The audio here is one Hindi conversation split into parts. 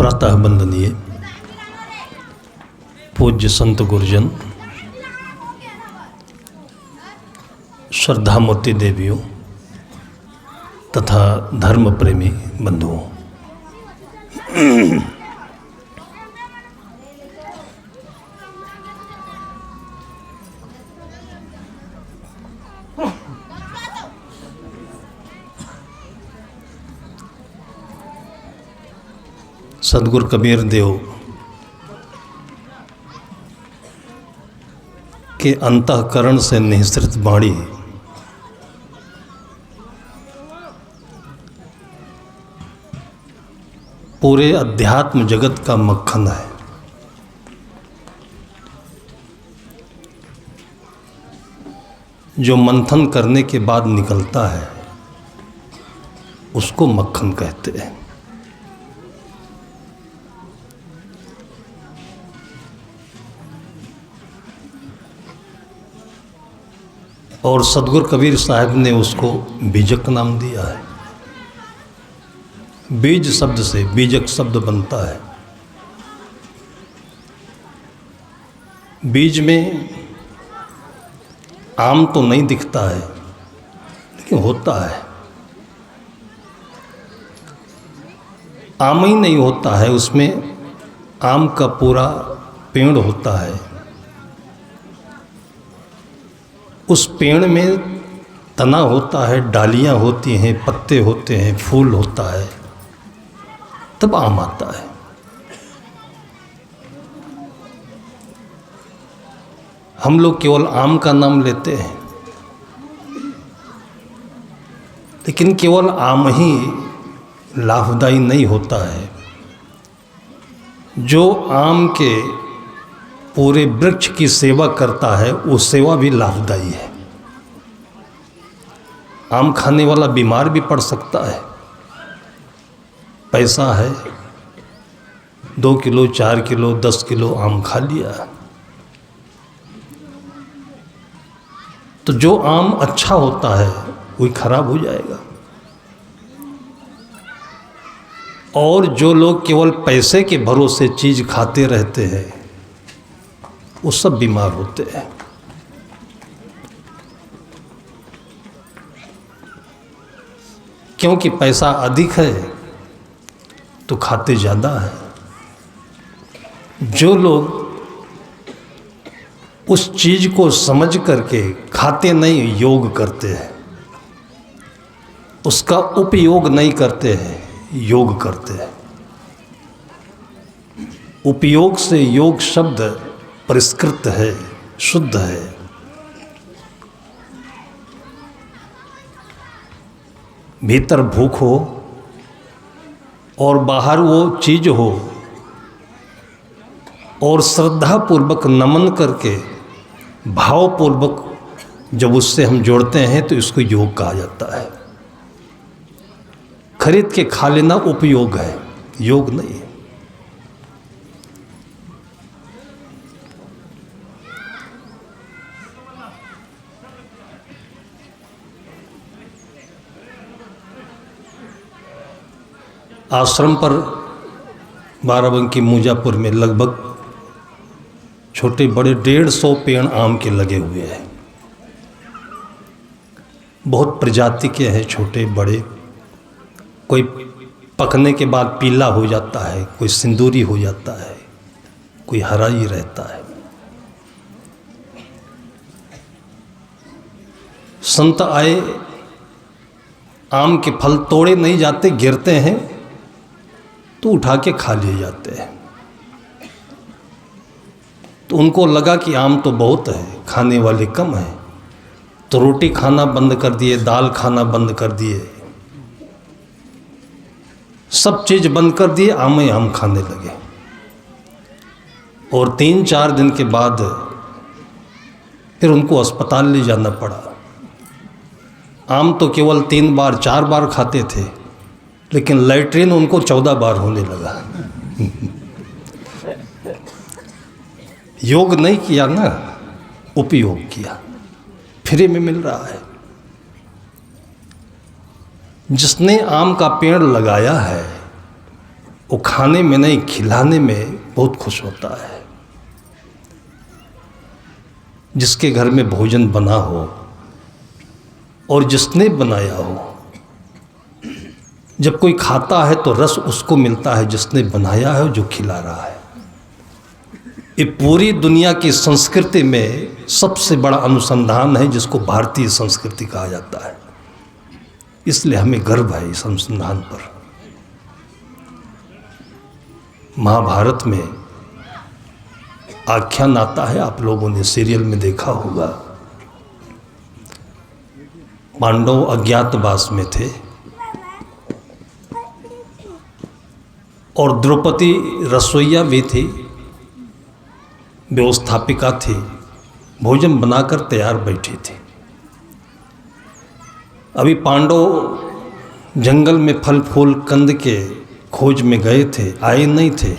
प्रातः वंदनीय पूज्य संत गुरुजन, श्रद्धामूर्ति देवियों तथा धर्म प्रेमी बंधुओं, सद्गुरु कबीर देव के अंतःकरण से निःसृत वाणी पूरे अध्यात्म जगत का मक्खन है। जो मंथन करने के बाद निकलता है उसको मक्खन कहते हैं। और सद्गुरु कबीर साहब ने उसको बीजक नाम दिया है। बीज शब्द से बीजक शब्द बनता है। बीज में आम तो नहीं दिखता है लेकिन होता है। आम ही नहीं होता है, उसमें आम का पूरा पेड़ होता है। उस पेड़ में तना होता है, डालियाँ होती हैं, पत्ते होते हैं, फूल होता है, तब आम आता है। हम लोग केवल आम का नाम लेते हैं, लेकिन केवल आम ही लाभदायी नहीं होता है। जो आम के पूरे वृक्ष की सेवा करता है वो सेवा भी लाभदायी है। आम खाने वाला बीमार भी पड़ सकता है। पैसा है, 2 किलो 4 किलो 10 किलो आम खा लिया, तो जो आम अच्छा होता है वही खराब हो जाएगा। और जो लोग केवल पैसे के भरोसे चीज़ खाते रहते हैं वो सब बीमार होते हैं। क्योंकि पैसा अधिक है तो खाते ज़्यादा है। जो लोग उस चीज़ को समझ करके खाते नहीं, योग करते हैं, उसका उपयोग नहीं करते हैं, योग करते हैं। उपयोग से योग शब्द परिष्कृत है, शुद्ध है। भीतर भूख हो और बाहर वो चीज हो और श्रद्धापूर्वक नमन करके भावपूर्वक जब उससे हम जोड़ते हैं तो इसको योग कहा जाता है। खरीद के खा लेना उपयोग है, योग नहीं है। आश्रम पर बाराबंकी मूजापुर में लगभग छोटे बड़े 150 पेड़ आम के लगे हुए हैं। बहुत प्रजाति के हैं, छोटे बड़े। कोई पकने के बाद पीला हो जाता है, कोई सिंदूरी हो जाता है, कोई हरा ही रहता है। संत आए, आम के फल तोड़े नहीं जाते, गिरते हैं तो उठा के खा लिए जाते हैं। तो उनको लगा कि आम तो बहुत है, खाने वाले कम हैं, तो रोटी खाना बंद कर दिए, दाल खाना बंद कर दिए, सब चीज़ बंद कर दिए, आम ही आम खाने लगे। और 3-4 दिन के बाद फिर उनको अस्पताल ले जाना पड़ा। आम तो केवल 3 बार 4 बार खाते थे, लेकिन लैट्रिन उनको 14 बार होने लगा। योग नहीं किया ना, उपयोग किया, फ्री में मिल रहा है। जिसने आम का पेड़ लगाया है वो खाने में नहीं, खिलाने में बहुत खुश होता है। जिसके घर में भोजन बना हो और जिसने बनाया हो, जब कोई खाता है तो रस उसको मिलता है जिसने बनाया है, जो खिला रहा है। ये पूरी दुनिया की संस्कृति में सबसे बड़ा अनुसंधान है, जिसको भारतीय संस्कृति कहा जाता है। इसलिए हमें गर्व है इस अनुसंधान पर। महाभारत में आख्यान आता है, आप लोगों ने सीरियल में देखा होगा। पांडव अज्ञातवास में थे और द्रौपदी रसोइया भी थी, व्यवस्थापिका थी, भोजन बनाकर तैयार बैठी थी। अभी पांडव जंगल में फल फूल कंद के खोज में गए थे, आए नहीं थे।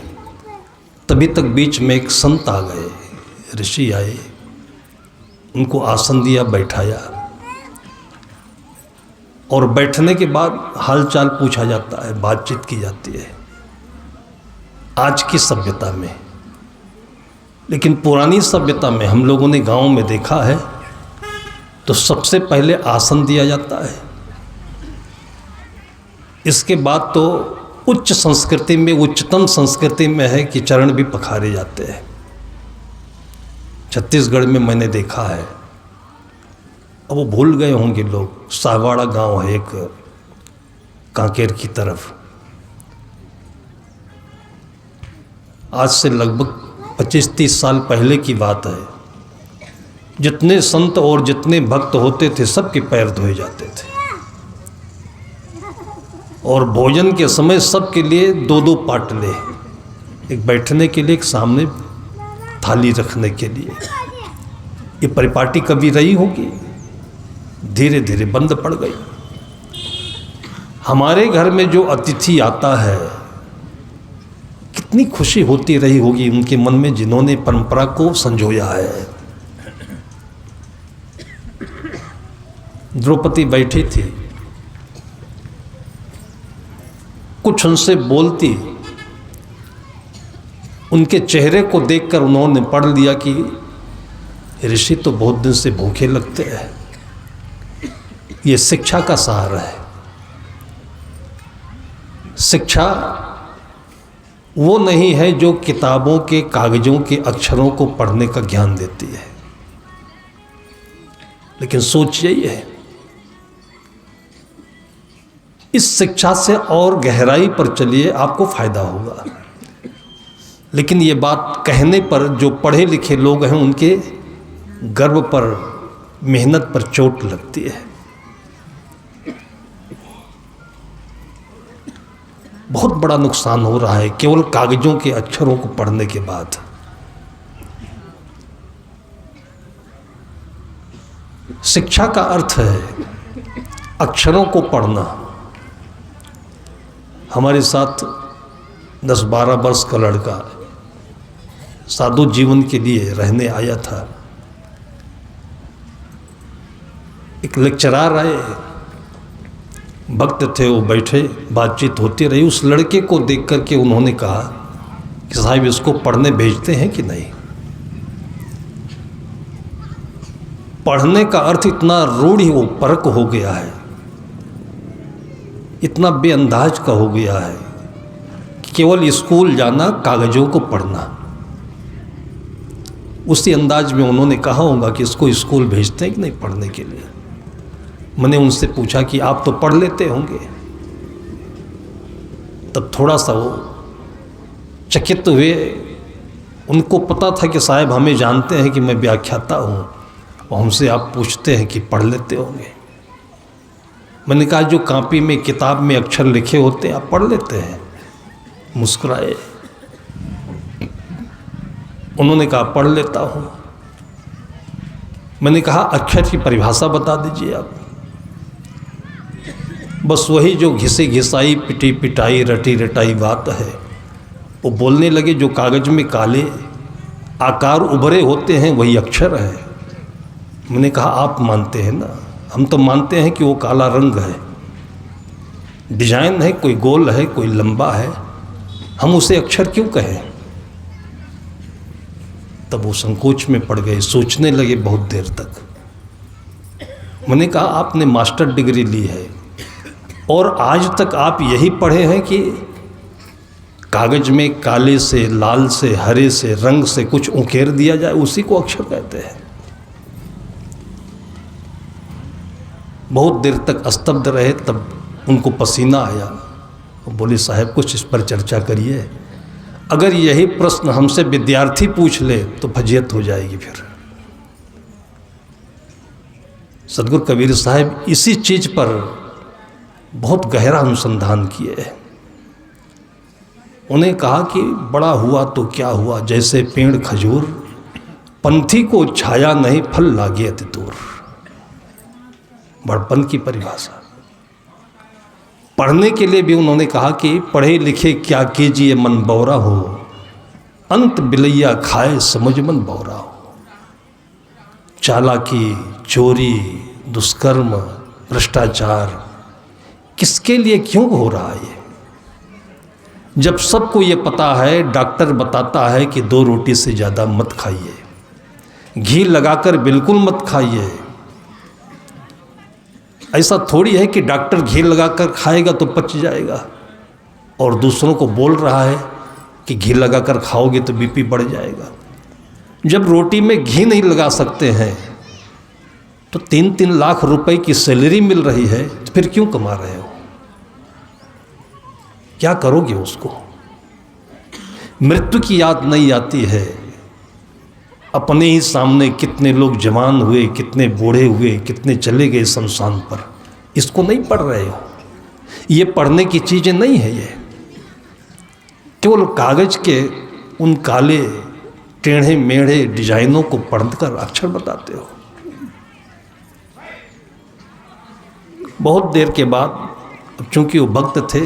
तभी तक बीच में एक संत आ गए, ऋषि आए, उनको आसन दिया, बैठाया और बैठने के बाद हालचाल पूछा जाता है, बातचीत की जाती है आज की सभ्यता में। लेकिन पुरानी सभ्यता में हम लोगों ने गांव में देखा है तो सबसे पहले आसन दिया जाता है। इसके बाद तो उच्च संस्कृति में, उच्चतम संस्कृति में है कि चरण भी पखारे जाते हैं। छत्तीसगढ़ में मैंने देखा है, अब वो भूल गए होंगे लोग, साहवाड़ा गांव है एक कांकेर की तरफ। आज से लगभग 25-30 साल पहले की बात है। जितने संत और जितने भक्त होते थे सबके पैर धोए जाते थे और भोजन के समय सबके लिए 2-2 पाटले, एक बैठने के लिए, एक सामने थाली रखने के लिए। ये परिपाटी कभी रही होगी, धीरे धीरे बंद पड़ गई। हमारे घर में जो अतिथि आता है, कितनी खुशी होती रही होगी उनके मन में, जिन्होंने परंपरा को संजोया है। द्रौपदी बैठी थी, कुछ उनसे बोलती, उनके चेहरे को देखकर उन्होंने पढ़ लिया कि ऋषि तो बहुत दिन से भूखे लगते हैं। ये शिक्षा का सहारा है। शिक्षा वो नहीं है जो किताबों के कागजों के अक्षरों को पढ़ने का ज्ञान देती है, लेकिन सोच यही है, इस शिक्षा से और गहराई पर चलिए, आपको फायदा होगा। लेकिन ये बात कहने पर जो पढ़े लिखे लोग हैं, उनके गर्व पर, मेहनत पर चोट लगती है। बहुत बड़ा नुकसान हो रहा है केवल कागजों के अक्षरों को पढ़ने के बाद। शिक्षा का अर्थ है अक्षरों को पढ़ना। हमारे साथ 10-12 वर्ष का लड़का साधु जीवन के लिए रहने आया था। एक लेक्चरार आए, भक्त थे, वो बैठे, बातचीत होती रही। उस लड़के को देख कर के उन्होंने कहा कि साहब इसको पढ़ने भेजते हैं कि नहीं। पढ़ने का अर्थ इतना रूढ़ वो परक हो गया है, इतना बेअंदाज का हो गया है कि केवल स्कूल जाना, कागजों को पढ़ना। उसी अंदाज में उन्होंने कहा होगा कि इसको स्कूल भेजते हैं कि नहीं पढ़ने के लिए। मैंने उनसे पूछा कि आप तो पढ़ लेते होंगे। तब थोड़ा सा वो चकित हुए। उनको पता था कि साहब हमें जानते हैं कि मैं व्याख्याता हूँ और हमसे आप पूछते हैं कि पढ़ लेते होंगे। मैंने कहा जो कॉपी में, किताब में अक्षर लिखे होते हैं आप पढ़ लेते हैं। मुस्कुराए। उन्होंने कहा पढ़ लेता हूँ। मैंने कहा अक्षर की परिभाषा बता दीजिए आप। बस वही जो घिसी घिसाई, पिटी पिटाई, रटी रटाई बात है वो बोलने लगे। जो कागज में काले आकार उभरे होते हैं वही अक्षर है। मैंने कहा आप मानते हैं ना, हम तो मानते हैं कि वो काला रंग है, डिजाइन है, कोई गोल है, कोई लंबा है, हम उसे अक्षर क्यों कहें? तब वो संकोच में पड़ गए, सोचने लगे बहुत देर तक। मैंने कहा आपने मास्टर डिग्री ली है और आज तक आप यही पढ़े हैं कि कागज में काले से, लाल से, हरे से, रंग से कुछ उकेर दिया जाए, उसी को अक्षर कहते हैं। बहुत देर तक स्तब्ध रहे, तब उनको पसीना आया। वो बोले साहब कुछ इस पर चर्चा करिए, अगर यही प्रश्न हमसे विद्यार्थी पूछ ले तो फजीहत हो जाएगी। फिर सदगुरु कबीर साहब इसी चीज पर बहुत गहरा अनुसंधान किए। उन्हें कहा कि बड़ा हुआ तो क्या हुआ, जैसे पेड़ खजूर, पंथी को छाया नहीं फल लागे अति दूर। बड़पन की परिभाषा। पढ़ने के लिए भी उन्होंने कहा कि पढ़े लिखे क्या कीजिए मन बौरा हो, अंत बिलैया खाए समझ मन बौरा हो। चालाकी, चोरी, दुष्कर्म, भ्रष्टाचार किसके लिए क्यों हो रहा है ये? जब सबको ये पता है, डॉक्टर बताता है कि 2 रोटी से ज़्यादा मत खाइए, घी लगाकर बिल्कुल मत खाइए। ऐसा थोड़ी है कि डॉक्टर घी लगाकर खाएगा तो पच जाएगा और दूसरों को बोल रहा है कि घी लगाकर खाओगे तो बीपी बढ़ जाएगा। जब रोटी में घी नहीं लगा सकते हैं तो 3-3 लाख रुपए की सैलरी मिल रही है, तो फिर क्यों कमा रहे हो? क्या करोगे उसको? मृत्यु की याद नहीं आती है। अपने ही सामने कितने लोग जवान हुए, कितने बूढ़े हुए, कितने चले गए शमशान पर। इसको नहीं पढ़ रहे हो। ये पढ़ने की चीज़ें नहीं है। ये केवल कागज के उन काले टेढ़े मेढ़े डिजाइनों को पढ़कर अक्षर बताते हो। बहुत देर के बाद, चूंकि वो भक्त थे,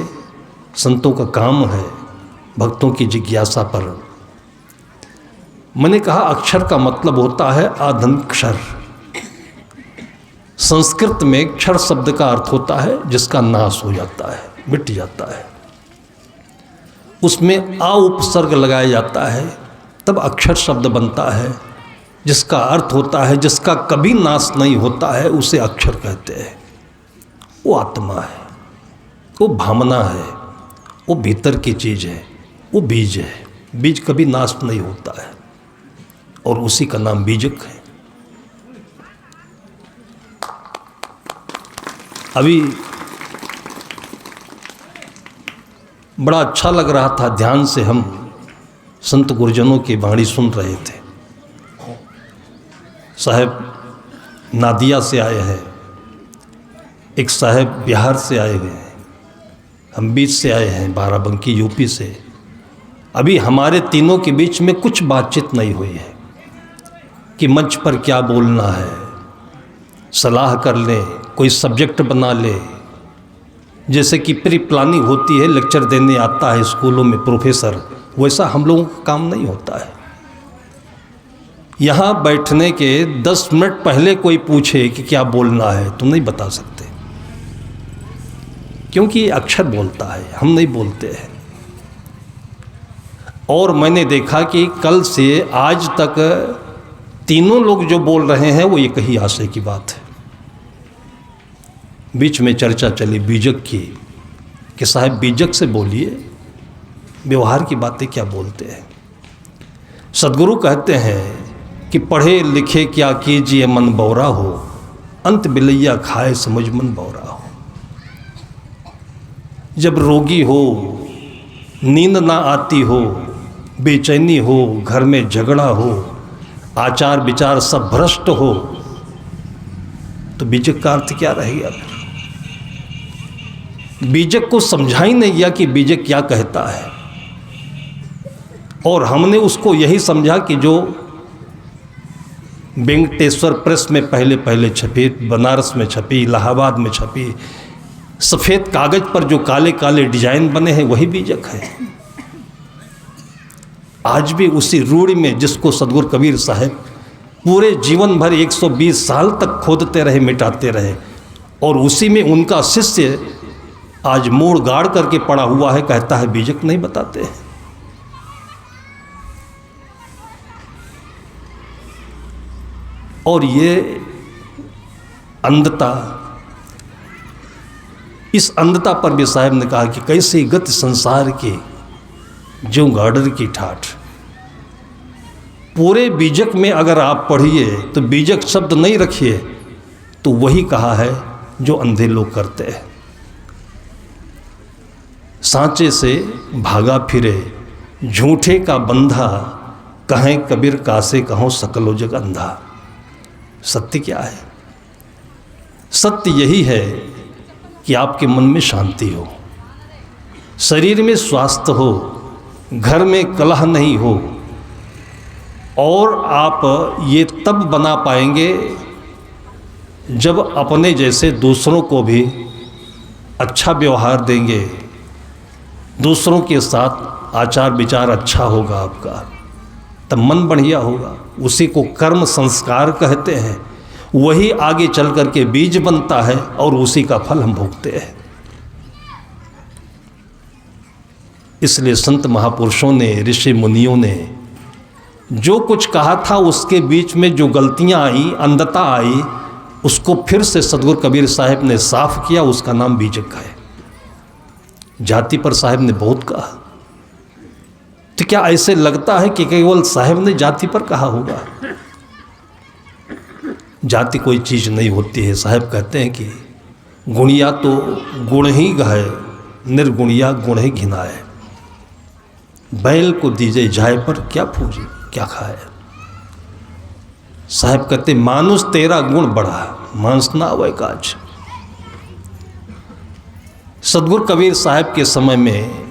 संतों का काम है भक्तों की जिज्ञासा पर, मैंने कहा अक्षर का मतलब होता है आधनक्षर। संस्कृत में क्षर शब्द का अर्थ होता है जिसका नाश हो जाता है, मिट जाता है। उसमें आ उपसर्ग लगाया जाता है, तब अक्षर शब्द बनता है, जिसका अर्थ होता है जिसका कभी नाश नहीं होता है, उसे अक्षर कहते हैं। वो आत्मा है, वो भावना है, वो भीतर की चीज़ है, वो बीज है। बीज कभी नाश नहीं होता है और उसी का नाम बीजक है। अभी बड़ा अच्छा लग रहा था, ध्यान से हम संत गुरुजनों की वाणी सुन रहे थे। साहब नादिया से आए हैं, एक साहब बिहार से आए हुए हैं, हम बीच से आए हैं बाराबंकी यूपी से। अभी हमारे तीनों के बीच में कुछ बातचीत नहीं हुई है कि मंच पर क्या बोलना है, सलाह कर लें, कोई सब्जेक्ट बना ले। जैसे कि प्री प्लानिंग होती है, लेक्चर देने आता है स्कूलों में प्रोफेसर, वैसा हम लोगों का काम नहीं होता है। यहाँ बैठने के 10 मिनट पहले कोई पूछे कि क्या बोलना है, तुम नहीं बता सकते, क्योंकि ये अक्षर बोलता है, हम नहीं बोलते हैं। और मैंने देखा कि कल से आज तक तीनों लोग जो बोल रहे हैं वो एक ही आशय की बात है। बीच में चर्चा चली बीजक की कि साहब बीजक से बोलिए, व्यवहार की बातें क्या बोलते हैं। सदगुरु कहते हैं कि पढ़े लिखे क्या कीजिए मन बौरा हो, अंत बिलैया खाए समझ मन बौरा हो। जब रोगी हो, नींद ना आती हो, बेचैनी हो, घर में झगड़ा हो, आचार विचार सब भ्रष्ट हो, तो बीजक का अर्थ क्या रहेगा फिर? बीजक को समझा ही नहीं गया कि बीजक क्या कहता है। और हमने उसको यही समझा कि जो वेंकटेश्वर प्रेस में पहले पहले छपी, बनारस में छपी, इलाहाबाद में छपी, सफ़ेद कागज पर जो काले काले डिजाइन बने हैं वही बीजक है। आज भी उसी रूढ़ी में जिसको सदगुरु कबीर साहब पूरे जीवन भर 120 साल तक खोदते रहे, मिटाते रहे, और उसी में उनका शिष्य आज मोड़ गाड़ करके पड़ा हुआ है, कहता है बीजक नहीं बताते हैं। और ये अंधता, इस अंधता पर भी साहब ने कहा कि कैसे गति संसार की ज्यों गाडर की ठाठ। पूरे बीजक में अगर आप पढ़िए तो बीजक शब्द नहीं रखिए तो वही कहा है जो अंधे लोग करते हैं। सांचे से भागा फिरे झूठे का बंधा, कहें कबीर कासे कहो सकलो जग अंधा। सत्य क्या है? सत्य यही है कि आपके मन में शांति हो, शरीर में स्वास्थ्य हो, घर में कलह नहीं हो, और आप ये तब बना पाएंगे जब अपने जैसे दूसरों को भी अच्छा व्यवहार देंगे, दूसरों के साथ आचार विचार अच्छा होगा आपका, तब मन बढ़िया होगा। उसी को कर्म संस्कार कहते हैं। वही आगे चल कर के बीज बनता है और उसी का फल हम भोगते हैं। इसलिए संत महापुरुषों ने, ऋषि मुनियों ने जो कुछ कहा था उसके बीच में जो गलतियां आई, अंधता आई, उसको फिर से सदगुरु कबीर साहब ने साफ किया। उसका नाम बीजक है। जाति पर साहब ने बहुत कहा, तो क्या ऐसे लगता है कि केवल साहब ने जाति पर कहा होगा? जाति कोई चीज़ नहीं होती है। साहब कहते हैं कि गुणिया तो गुण ही गहे, निर्गुणिया गुण ही घिनाए। बैल को दीजिए जाए पर क्या फूजे क्या खाए। साहब कहते मानुष तेरा गुण बढ़ा, मांस ना हुए काज। सदगुरु कबीर साहब के समय में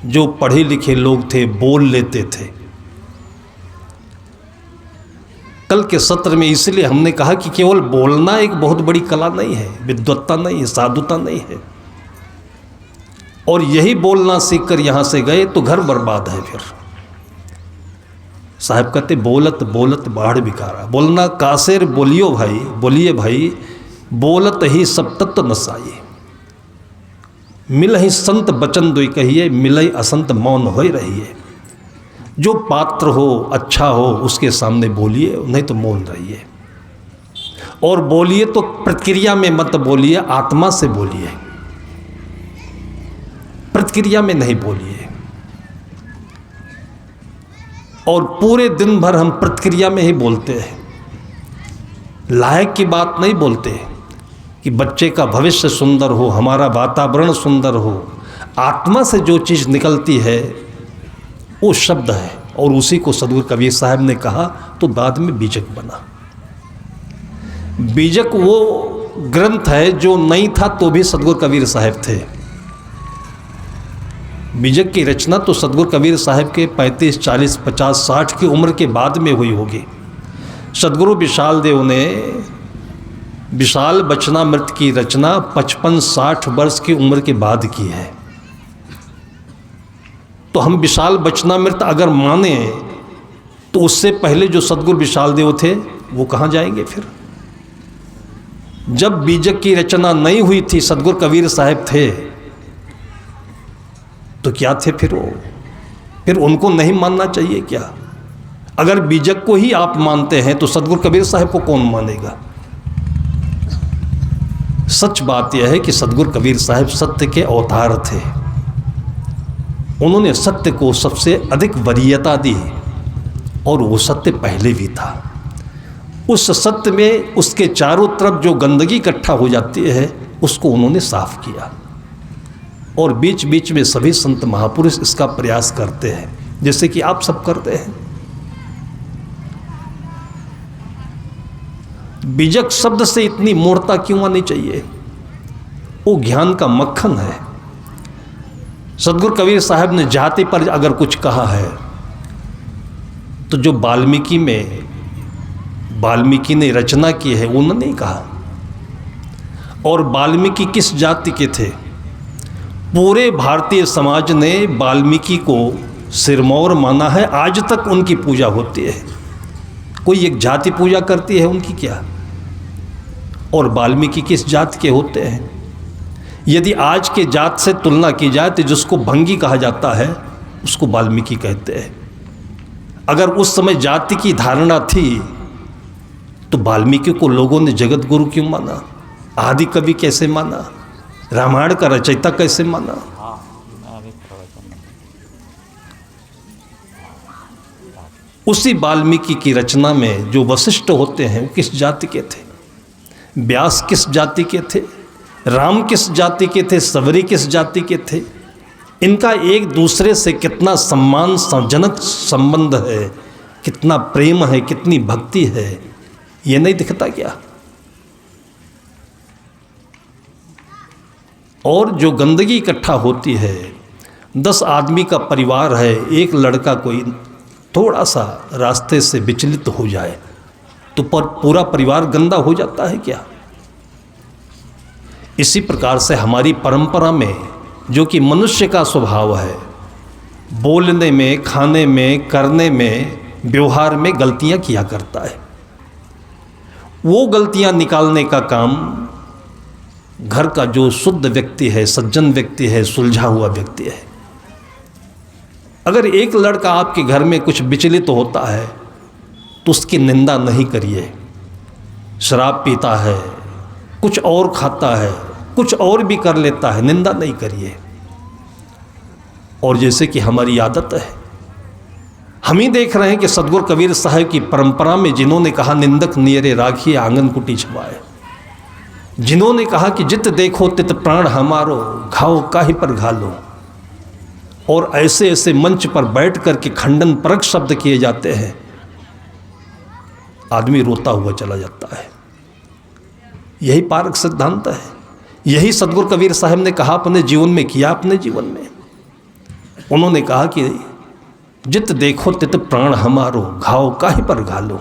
जो पढ़े लिखे लोग थे बोल लेते थे। कल के सत्र में इसलिए हमने कहा कि केवल बोलना एक बहुत बड़ी कला नहीं है, विद्वत्ता नहीं है, साधुता नहीं है। और यही बोलना सीखकर यहाँ से गए तो घर बर्बाद है। फिर साहब कहते बोलत बोलत बाढ़ बिकारा। बोलना कासेर बोलियो भाई, बोलिए भाई, बोलत ही सब तत्व नसाइए। मिल ही संत बचन दुई कहिए, मिलई असंत मौन होई रहिए। जो पात्र हो, अच्छा हो, उसके सामने बोलिए, नहीं तो मौन रहिए। और बोलिए तो प्रतिक्रिया में मत बोलिए, आत्मा से बोलिए, प्रतिक्रिया में नहीं बोलिए। और पूरे दिन भर हम प्रतिक्रिया में ही बोलते हैं, लायक की बात नहीं बोलते कि बच्चे का भविष्य सुंदर हो, हमारा वातावरण सुंदर हो। आत्मा से जो चीज़ निकलती है वो शब्द है। और उसी को सदगुरु कबीर साहब ने कहा तो बाद में बीजक बना। बीजक वो ग्रंथ है जो नहीं था तो भी सदगुरु कबीर साहब थे। बीजक की रचना तो सदगुरु कबीर साहब के 35, 40, 50, 60 की उम्र के बाद में हुई होगी। सदगुरु विशाल देव ने विशाल बचनामृत की रचना 55-60 वर्ष की उम्र के बाद की है। तो हम विशाल बचनामृत अगर माने तो उससे पहले जो सदगुरु विशाल देव थे वो कहाँ जाएंगे? फिर जब बीजक की रचना नहीं हुई थी, सदगुरु कबीर साहब थे, तो क्या थे फिर वो? फिर उनको नहीं मानना चाहिए क्या? अगर बीजक को ही आप मानते हैं तो सदगुरु कबीर साहब को कौन मानेगा? सच बात यह है कि सदगुरु कबीर साहब सत्य के अवतार थे। उन्होंने सत्य को सबसे अधिक वरीयता दी और वो सत्य पहले भी था। उस सत्य में उसके चारों तरफ जो गंदगी इकट्ठा हो जाती है उसको उन्होंने साफ किया। और बीच बीच में सभी संत महापुरुष इसका प्रयास करते हैं, जैसे कि आप सब करते हैं। बीजक शब्द से इतनी मूर्खता क्यों आनी चाहिए? वो ज्ञान का मक्खन है। सदगुरु कबीर साहब ने जाति पर अगर कुछ कहा है तो जो वाल्मीकि ने रचना की है उन्होंने नहीं कहा। और वाल्मीकि किस जाति के थे? पूरे भारतीय समाज ने वाल्मीकि को सिरमौर माना है। आज तक उनकी पूजा होती है। कोई एक जाति पूजा करती है उनकी क्या? और वाल्मीकि किस जाति के होते हैं? यदि आज के जात से तुलना की जाए तो जिसको भंगी कहा जाता है उसको वाल्मीकि कहते हैं। अगर उस समय जाति की धारणा थी तो वाल्मीकि को लोगों ने जगत गुरु क्यों माना, आदि कवि कैसे माना, रामायण का रचयिता कैसे माना? उसी वाल्मीकि की रचना में जो वशिष्ठ होते हैं वो किस जाति के थे, व्यास किस जाति के थे, राम किस जाति के थे, सबरी किस जाति के थे? इनका एक दूसरे से कितना सम्मानजनक संबंध है, कितना प्रेम है, कितनी भक्ति है, ये नहीं दिखता क्या? और जो गंदगी इकट्ठा होती है, 10 आदमी का परिवार है, एक लड़का कोई थोड़ा सा रास्ते से विचलित हो जाए तो पूरा परिवार गंदा हो जाता है क्या? इसी प्रकार से हमारी परंपरा में जो कि मनुष्य का स्वभाव है, बोलने में, खाने में, करने में, व्यवहार में गलतियां किया करता है। वो गलतियां निकालने का काम घर का जो शुद्ध व्यक्ति है, सज्जन व्यक्ति है, सुलझा हुआ व्यक्ति है। अगर एक लड़का आपके घर में कुछ विचलित होता है तो उसकी निंदा नहीं करिए। शराब पीता है, कुछ और खाता है, कुछ और भी कर लेता है, निंदा नहीं करिए। और जैसे कि हमारी आदत है, हम ही देख रहे हैं कि सतगुरु कबीर साहब की परंपरा में जिन्होंने कहा निंदक नियरे राखिए आंगन कुटी छुपाए, जिन्होंने कहा कि जित देखो तित प्राण हमारो घाव काहे पर घालो, और ऐसे ऐसे मंच पर बैठ कर के खंडन परक शब्द किए जाते हैं, आदमी रोता हुआ चला जाता है। यही पारक सिद्धांत है, यही सतगुरु कबीर साहब ने कहा, अपने जीवन में किया। अपने जीवन में उन्होंने कहा कि जित देखो तित प्राण हमारो घाव काहे पर घालो।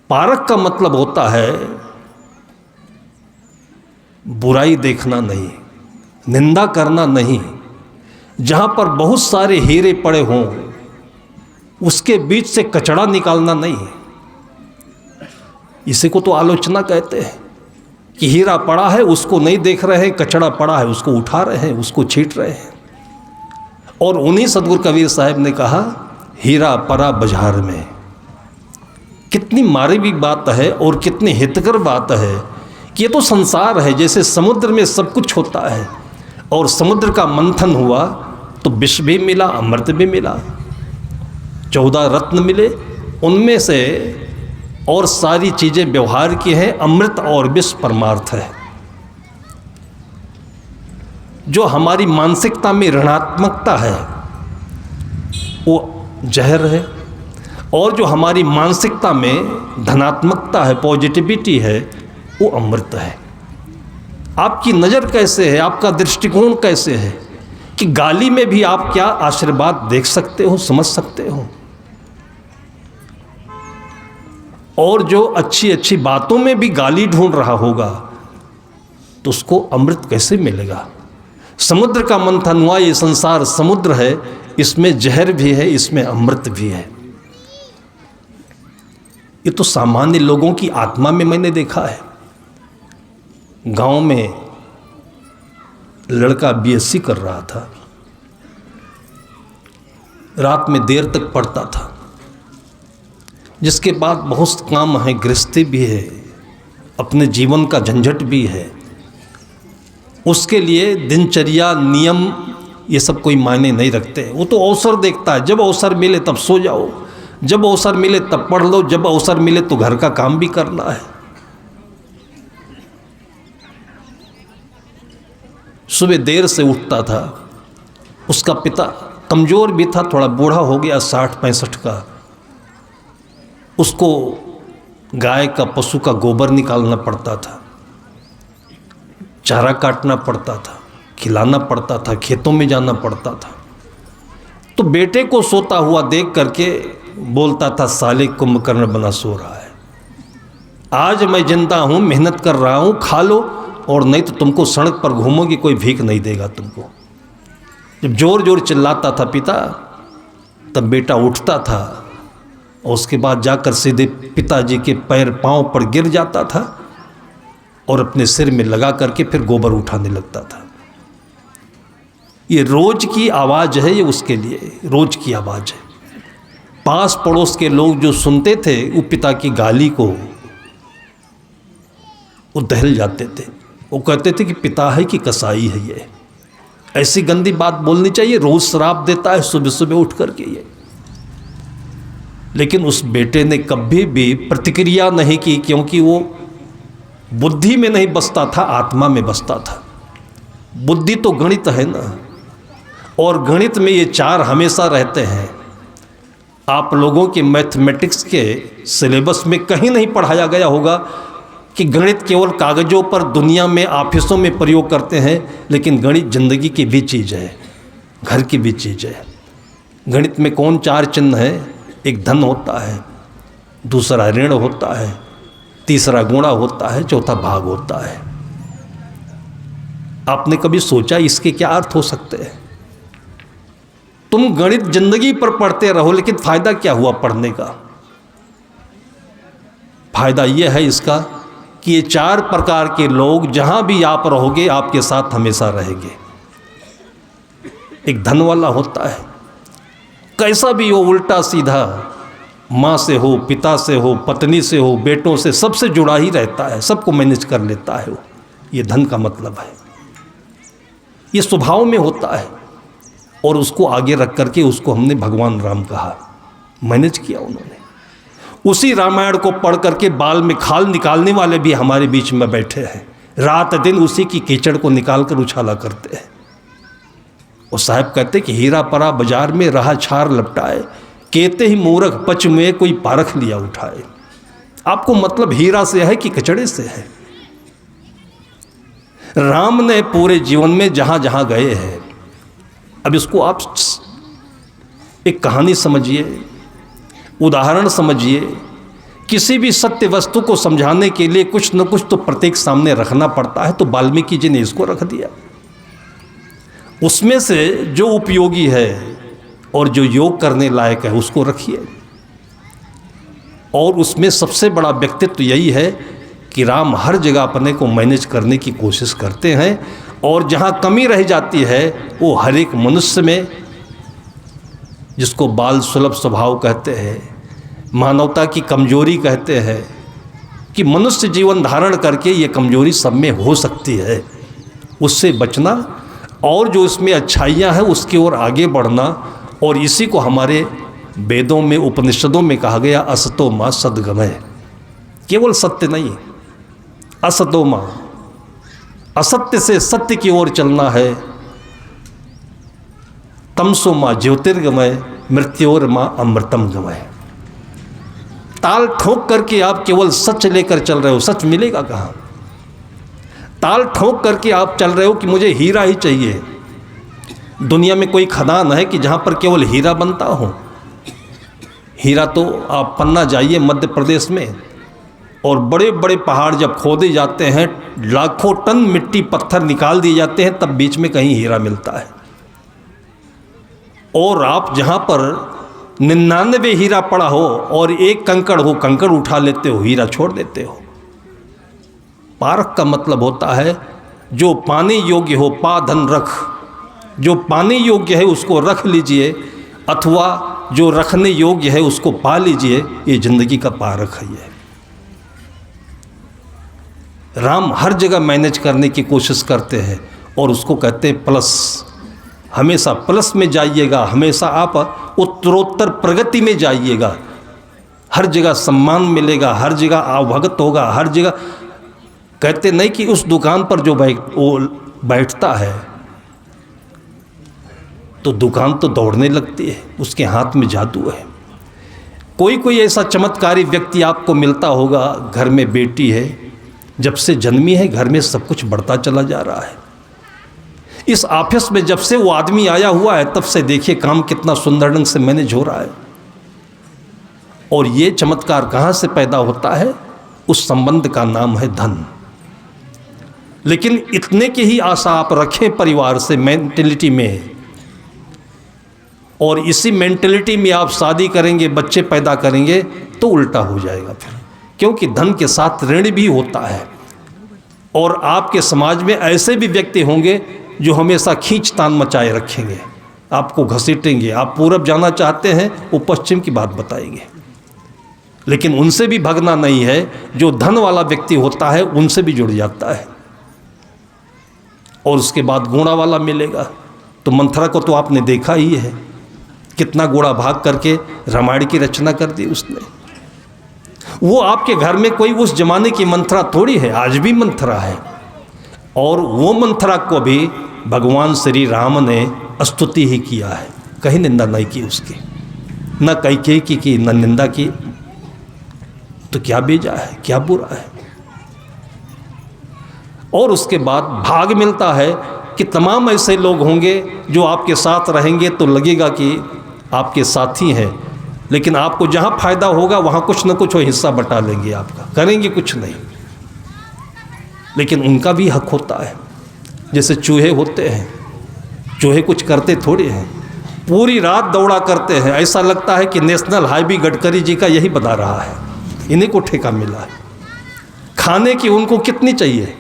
पारक का मतलब होता है बुराई देखना नहीं, निंदा करना नहीं, जहां पर बहुत सारे हीरे पड़े हों उसके बीच से कचड़ा निकालना नहीं। इसी को तो आलोचना कहते हैं कि हीरा पड़ा है उसको नहीं देख रहे हैं, कचड़ा पड़ा है उसको उठा रहे हैं, उसको छींट रहे हैं। और उन्हीं सतगुरु कबीर साहब ने कहा हीरा परा बाजार में। कितनी मानवीय बात है और कितनी हितकर बात है कि ये तो संसार है। जैसे समुद्र में सब कुछ होता है और समुद्र का मंथन हुआ तो विष भी मिला, अमृत भी मिला, 14 रत्न मिले, उनमें से और सारी चीज़ें व्यवहार की हैं, अमृत और विष परमार्थ है। जो हमारी मानसिकता में ऋणात्मकता है वो जहर है, और जो हमारी मानसिकता में धनात्मकता है, पॉजिटिविटी है, वो अमृत है। आपकी नज़र कैसे है, आपका दृष्टिकोण कैसे है कि गाली में भी आप क्या आशीर्वाद देख सकते हो, समझ सकते हो, और जो अच्छी अच्छी बातों में भी गाली ढूंढ रहा होगा तो उसको अमृत कैसे मिलेगा? समुद्र का मंथन हुआ, ये संसार समुद्र है, इसमें जहर भी है, इसमें अमृत भी है। ये तो सामान्य लोगों की आत्मा में मैंने देखा है। गांव में लड़का बीएससी कर रहा था, रात में देर तक पढ़ता था, जिसके बाद बहुत काम है, गृहस्थी भी है, अपने जीवन का झंझट भी है। उसके लिए दिनचर्या, नियम, ये सब कोई मायने नहीं रखते। वो तो अवसर देखता है, जब अवसर मिले तब सो जाओ, जब अवसर मिले तब पढ़ लो, जब अवसर मिले तो घर का काम भी करना है। सुबह देर से उठता था। उसका पिता कमज़ोर भी था, थोड़ा बूढ़ा हो गया, 60-65 का। उसको गाय का, पशु का गोबर निकालना पड़ता था, चारा काटना पड़ता था, खिलाना पड़ता था, खेतों में जाना पड़ता था। तो बेटे को सोता हुआ देख करके बोलता था, साले कुंभकर्ण बना सो रहा है, आज मैं जिंदा हूँ, मेहनत कर रहा हूँ, खा लो, और नहीं तो तुमको सड़क पर घूमोगी, कोई भीख नहीं देगा तुमको। जब जोर जोर चिल्लाता था पिता, तब बेटा उठता था और उसके बाद जाकर सीधे पिताजी के पैर पांव पर गिर जाता था और अपने सिर में लगा करके फिर गोबर उठाने लगता था। ये रोज की आवाज़ है, ये उसके लिए रोज की आवाज़ है। पास पड़ोस के लोग जो सुनते थे वो पिता की गाली को वो दहल जाते थे। वो कहते थे कि पिता है कि कसाई है ये, ऐसी गंदी बात बोलनी चाहिए, रोज शराब देता है सुबह सुबह उठ करके ये। लेकिन उस बेटे ने कभी भी प्रतिक्रिया नहीं की, क्योंकि वो बुद्धि में नहीं बसता था, आत्मा में बसता था। बुद्धि तो गणित है ना, और गणित में ये चार हमेशा रहते हैं। आप लोगों के मैथमेटिक्स के सिलेबस में कहीं नहीं पढ़ाया गया होगा कि गणित केवल कागज़ों पर दुनिया में ऑफिसों में प्रयोग करते हैं, लेकिन गणित जिंदगी की भी चीज़ है, घर की भी चीज़ है। गणित में कौन चार चिन्ह है? एक धन होता है, दूसरा ऋण होता है, तीसरा गुणा होता है, चौथा भाग होता है। आपने कभी सोचा इसके क्या अर्थ हो सकते हैं? तुम गणित जिंदगी पर पढ़ते रहो, लेकिन फायदा क्या हुआ पढ़ने का? फायदा यह है इसका कि ये चार प्रकार के लोग जहां भी आप रहोगे आपके साथ हमेशा रहेंगे। एक धन वाला होता है, कैसा भी हो, उल्टा सीधा, माँ से हो, पिता से हो, पत्नी से हो, बेटों से, सबसे जुड़ा ही रहता है, सबको मैनेज कर लेता है वो। ये धन का मतलब है, ये स्वभाव में होता है। और उसको आगे रख करके उसको हमने भगवान राम कहा, मैनेज किया उन्होंने। उसी रामायण को पढ़ करके बाल में खाल निकालने वाले भी हमारे बीच में बैठे हैं, रात दिन उसी की कीचड़ को निकाल कर उछाला करते हैं। और साहब कहते कि हीरा परा बाजार में रहा छार लपटाए, कहते ही मूर्ख पच में कोई पारख लिया उठाए। आपको मतलब हीरा से है कि कचड़े से है? राम ने पूरे जीवन में जहां जहां गए हैं, अब इसको आप एक कहानी समझिए, उदाहरण समझिए। किसी भी सत्य वस्तु को समझाने के लिए कुछ न कुछ तो प्रत्येक सामने रखना पड़ता है। तो वाल्मीकि जी ने इसको रख दिया, उसमें से जो उपयोगी है और जो योग करने लायक है उसको रखिए। और उसमें सबसे बड़ा व्यक्तित्व यही है कि राम हर जगह अपने को मैनेज करने की कोशिश करते हैं, और जहाँ कमी रह जाती है वो हर एक मनुष्य में, जिसको बाल सुलभ स्वभाव कहते हैं, मानवता की कमजोरी कहते हैं, कि मनुष्य जीवन धारण करके ये कमजोरी सब में हो सकती है, उससे बचना और जो इसमें अच्छाइयाँ हैं उसकी ओर आगे बढ़ना। और इसी को हमारे वेदों में, उपनिषदों में कहा गया, असतो माँ सद्गमय। केवल सत्य नहीं, असतो माँ, असत्य से सत्य की ओर चलना है। तमसो माँ ज्योतिर्गमय, मृत्योर माँ अमृतम गमय। ताल ठोक करके आप केवल सच लेकर चल रहे हो, सच मिलेगा कहाँ? ताल ठोक करके आप चल रहे हो कि मुझे हीरा ही चाहिए। दुनिया में कोई खदान है कि जहाँ पर केवल हीरा बनता हो? हीरा तो आप पन्ना जाइए मध्य प्रदेश में, और बड़े बड़े पहाड़ जब खोदे जाते हैं, लाखों टन मिट्टी पत्थर निकाल दिए जाते हैं, तब बीच में कहीं हीरा मिलता है। और आप जहाँ पर 99 हीरा पड़ा हो और एक कंकड़ हो, कंकड़ उठा लेते हो, हीरा छोड़ देते हो। पारख का मतलब होता है जो पाने योग्य हो, पा धन रख। जो पाने योग्य है उसको रख लीजिए, अथवा जो रखने योग्य है उसको पा लीजिए। ये जिंदगी का पारख है। ये राम हर जगह मैनेज करने की कोशिश करते हैं, और उसको कहते हैं प्लस। हमेशा प्लस में जाइएगा, हमेशा आप उत्तरोत्तर प्रगति में जाइएगा। हर जगह सम्मान मिलेगा, हर जगह आवभगत होगा, हर जगह। कहते नहीं कि उस दुकान पर जो बैठता है तो दुकान तो दौड़ने लगती है, उसके हाथ में जादू है। कोई कोई ऐसा चमत्कारी व्यक्ति आपको मिलता होगा, घर में बेटी है, जब से जन्मी है घर में सब कुछ बढ़ता चला जा रहा है। इस ऑफिस में जब से वो आदमी आया हुआ है तब से देखिए काम कितना सुंदर ढंग से मैनेज हो रहा है। और ये चमत्कार कहाँ से पैदा होता है? उस संबंध का नाम है धन। लेकिन इतने की ही आशा आप रखें परिवार से, मेंटलिटी में, और इसी मेंटलिटी में आप शादी करेंगे, बच्चे पैदा करेंगे, तो उल्टा हो जाएगा फिर। क्योंकि धन के साथ ऋण भी होता है। और आपके समाज में ऐसे भी व्यक्ति होंगे जो हमेशा खींचतान मचाए रखेंगे। आपको घसीटेंगे। आप पूरब जाना चाहते हैं, वो पश्चिम की बात बताएंगे। लेकिन उनसे भी भागना नहीं है। जो धन वाला व्यक्ति होता है उनसे भी जुड़ जाता है। और उसके बाद घोड़ा वाला मिलेगा। तो मंथरा को तो आपने देखा ही है, कितना घोड़ा भाग करके रामायण की रचना कर दी उसने। वो आपके घर में कोई उस जमाने की मंथरा थोड़ी है, आज भी मंथरा है। और वो मंथरा को भी भगवान श्री राम ने स्तुति ही किया है, कहीं निंदा नहीं की उसकी, न कैकेयी की न निंदा की। तो क्या बेजा है, क्या बुरा है। और उसके बाद भाग मिलता है कि तमाम ऐसे लोग होंगे जो आपके साथ रहेंगे तो लगेगा कि आपके साथी हैं, लेकिन आपको जहाँ फ़ायदा होगा वहाँ कुछ न कुछ वो हिस्सा बटा लेंगे आपका, करेंगे कुछ नहीं। लेकिन उनका भी हक होता है। जैसे चूहे होते हैं, चूहे कुछ करते थोड़े हैं, पूरी रात दौड़ा करते हैं। ऐसा लगता है कि नेशनल हाईवे गडकरी जी का यही बता रहा है, इन्हीं को ठेका मिला है। खाने की उनको कितनी चाहिए,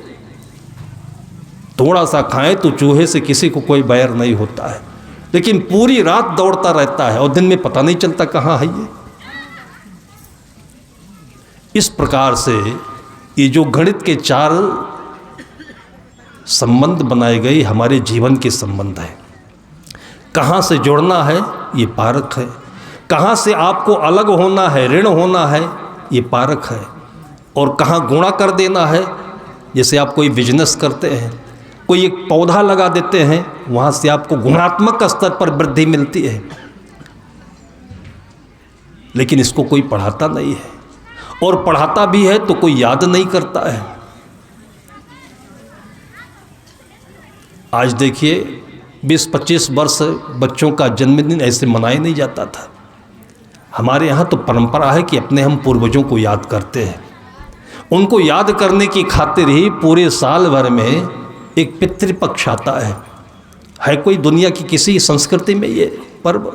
थोड़ा सा खाएं तो चूहे से किसी को कोई बैर नहीं होता है। लेकिन पूरी रात दौड़ता रहता है और दिन में पता नहीं चलता कहाँ है ये। इस प्रकार से ये जो गणित के 4 संबंध बनाए गए हमारे जीवन के संबंध है। कहाँ से जुड़ना है ये पारक है, कहाँ से आपको अलग होना है, ऋण होना है, ये पारक है। और कहाँ गुणा कर देना है, जैसे आप कोई बिजनेस करते हैं, कोई एक पौधा लगा देते हैं, वहाँ से आपको गुणात्मक स्तर पर वृद्धि मिलती है। लेकिन इसको कोई पढ़ाता नहीं है, और पढ़ाता भी है तो कोई याद नहीं करता है। आज देखिए 20-25 वर्ष बच्चों का जन्मदिन ऐसे मनाया नहीं जाता था। हमारे यहाँ तो परंपरा है कि अपने हम पूर्वजों को याद करते हैं। उनको याद करने की खातिर ही पूरे साल भर में एक पितृपक्ष आता है कोई दुनिया की किसी संस्कृति में ये पर्व?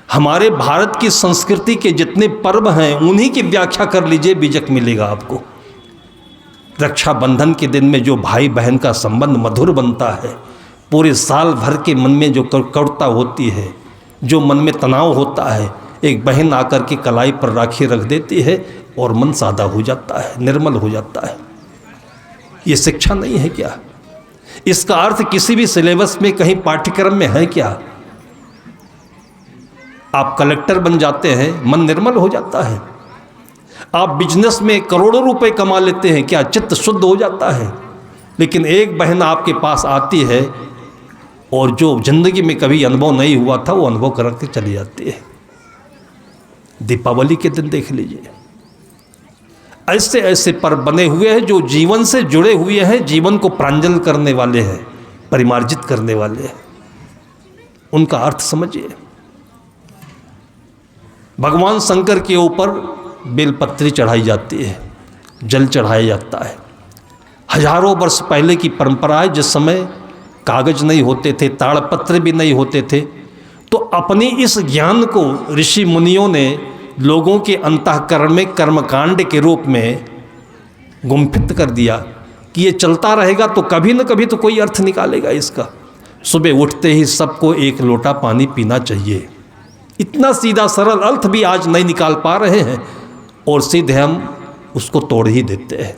हमारे भारत की संस्कृति के जितने पर्व हैं उन्हीं की व्याख्या कर लीजिए, बीजक मिलेगा आपको। रक्षाबंधन के दिन में जो भाई बहन का संबंध मधुर बनता है, पूरे साल भर के मन में जो कटुता होती है, जो मन में तनाव होता है, एक बहन आकर के कलाई पर राखी रख देती है और मन सादा हो जाता है, निर्मल हो जाता है। ये शिक्षा नहीं है क्या? इसका अर्थ किसी भी सिलेबस में कहीं पाठ्यक्रम में है क्या? आप कलेक्टर बन जाते हैं, मन निर्मल हो जाता है। आप बिजनेस में करोड़ों रुपए कमा लेते हैं, क्या चित्त शुद्ध हो जाता है? लेकिन एक बहन आपके पास आती है और जो जिंदगी में कभी अनुभव नहीं हुआ था वो अनुभव करके चली जाती है। दीपावली के दिन देख लीजिए, ऐसे ऐसे पर्व बने हुए हैं जो जीवन से जुड़े हुए हैं, जीवन को प्रांजल करने वाले हैं, परिमार्जित करने वाले हैं। उनका अर्थ समझिए। भगवान शंकर के ऊपर बेलपत्री चढ़ाई जाती है, जल चढ़ाया जाता है। हजारों वर्ष पहले की परंपरा है, जिस समय कागज नहीं होते थे, ताड़पत्र भी नहीं होते थे, तो अपनी इस ज्ञान को ऋषि मुनियों ने लोगों के अंतःकरण में कर्मकांड के रूप में गुम्फित कर दिया कि ये चलता रहेगा तो कभी न कभी तो कोई अर्थ निकालेगा इसका। सुबह उठते ही सबको 1 लोटा पानी पीना चाहिए। इतना सीधा सरल अर्थ भी आज नहीं निकाल पा रहे हैं और सीधे हम उसको तोड़ ही देते हैं।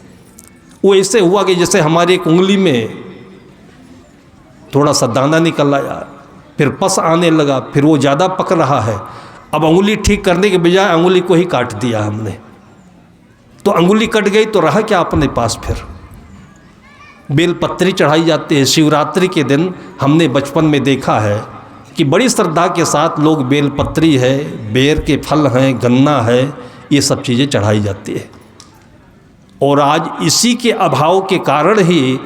वो ऐसे हुआ कि जैसे हमारी एक उंगली में थोड़ा सा दाना निकल आया, फिर पस आने लगा, फिर वो ज़्यादा पक रहा है। अब अंगुली ठीक करने के बजाय अंगुली को ही काट दिया हमने, तो अंगुली कट गई तो रहा क्या अपने पास? फिर बेलपत्री चढ़ाई जाती है। शिवरात्रि के दिन हमने बचपन में देखा है कि बड़ी श्रद्धा के साथ लोग बेलपत्री है, बेर के फल हैं, गन्ना है, ये सब चीज़ें चढ़ाई जाती है। और आज इसी के अभाव के कारण ही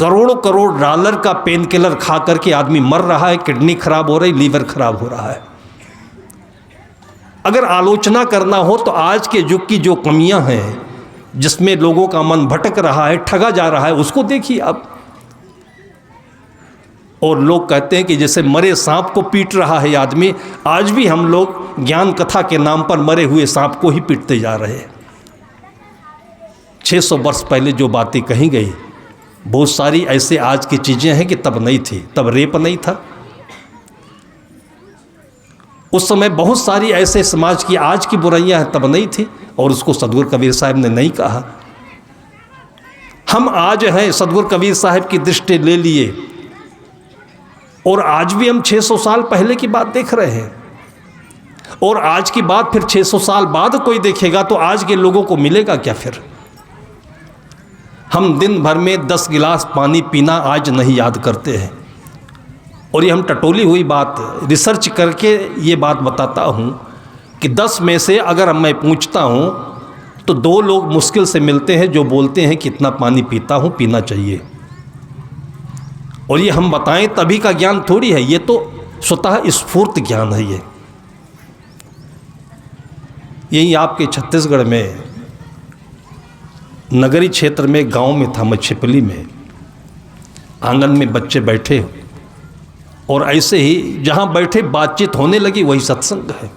करोड़ों करोड़ डॉलर का पेन किलर खा करके आदमी मर रहा है, किडनी खराब हो रही, लीवर खराब हो रहा है। अगर आलोचना करना हो तो आज के युग की जो कमियां हैं, जिसमें लोगों का मन भटक रहा है, ठगा जा रहा है, उसको देखिए आप। और लोग कहते हैं कि जैसे मरे सांप को पीट रहा है आदमी, आज भी हम लोग ज्ञान कथा के नाम पर मरे हुए सांप को ही पीटते जा रहे हैं। 600 वर्ष पहले जो बातें कही गई बहुत सारी ऐसे आज की चीज़ें हैं कि तब नहीं थी, तब रेप नहीं था। उस समय बहुत सारी ऐसे समाज की आज की बुराइयां हैं, तब नहीं थी, और उसको सदगुरु कबीर साहब ने नहीं कहा। हम आज हैं सदगुरु कबीर साहब की दृष्टि ले लिए, और आज भी हम 600 साल पहले की बात देख रहे हैं, और आज की बात फिर 600 साल बाद कोई देखेगा तो आज के लोगों को मिलेगा क्या फिर? हम दिन भर में 10 गिलास पानी पीना आज नहीं याद करते हैं। और ये हम टटोली हुई बात रिसर्च करके ये बात बताता हूँ कि 10 में से अगर मैं पूछता हूँ तो 2 लोग मुश्किल से मिलते हैं जो बोलते हैं कि इतना पानी पीता हूँ, पीना चाहिए। और ये हम बताएं तभी का ज्ञान थोड़ी है, ये तो स्वतः स्फूर्त ज्ञान है। यही आपके छत्तीसगढ़ में नगरी क्षेत्र में गांव में था, मैं छिपली में, आंगन में बच्चे बैठे और ऐसे ही जहां बैठे बातचीत होने लगी, वही सत्संग है।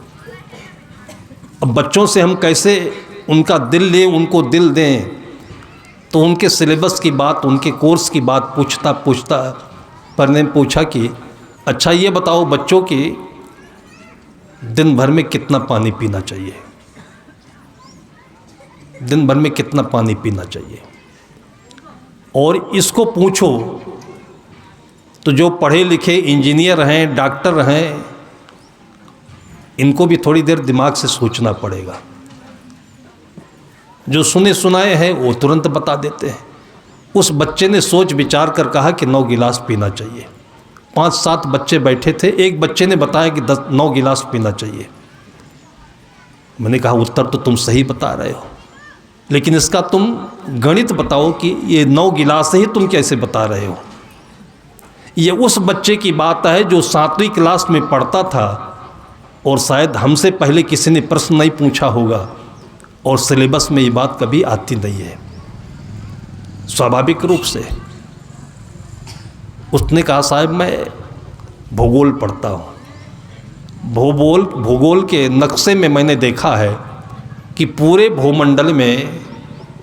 अब बच्चों से हम कैसे उनका दिल लें, उनको दिल दें, तो उनके सिलेबस की बात, उनके कोर्स की बात पूछता पूछता पर ने पूछा कि अच्छा ये बताओ बच्चों कि दिन भर में कितना पानी पीना चाहिए, दिन भर में कितना पानी पीना चाहिए। और इसको पूछो तो जो पढ़े लिखे इंजीनियर हैं, डॉक्टर हैं, इनको भी थोड़ी देर दिमाग से सोचना पड़ेगा। जो सुने सुनाए हैं वो तुरंत बता देते हैं। उस बच्चे ने सोच विचार कर कहा कि 9 गिलास पीना चाहिए। 5-7 बच्चे बैठे थे, एक बच्चे ने बताया कि 9 गिलास पीना चाहिए। मैंने कहा उत्तर तो तुम सही बता रहे हो, लेकिन इसका तुम गणित बताओ कि ये 9 गिलास ही तुम कैसे बता रहे हो। ये उस बच्चे की बात है जो 7वीं क्लास में पढ़ता था, और शायद हमसे पहले किसी ने प्रश्न नहीं पूछा होगा, और सिलेबस में ये बात कभी आती नहीं है। स्वाभाविक रूप से उसने कहा साहब मैं भूगोल पढ़ता हूँ। भूगोल के नक्शे में मैंने देखा है कि पूरे भूमंडल में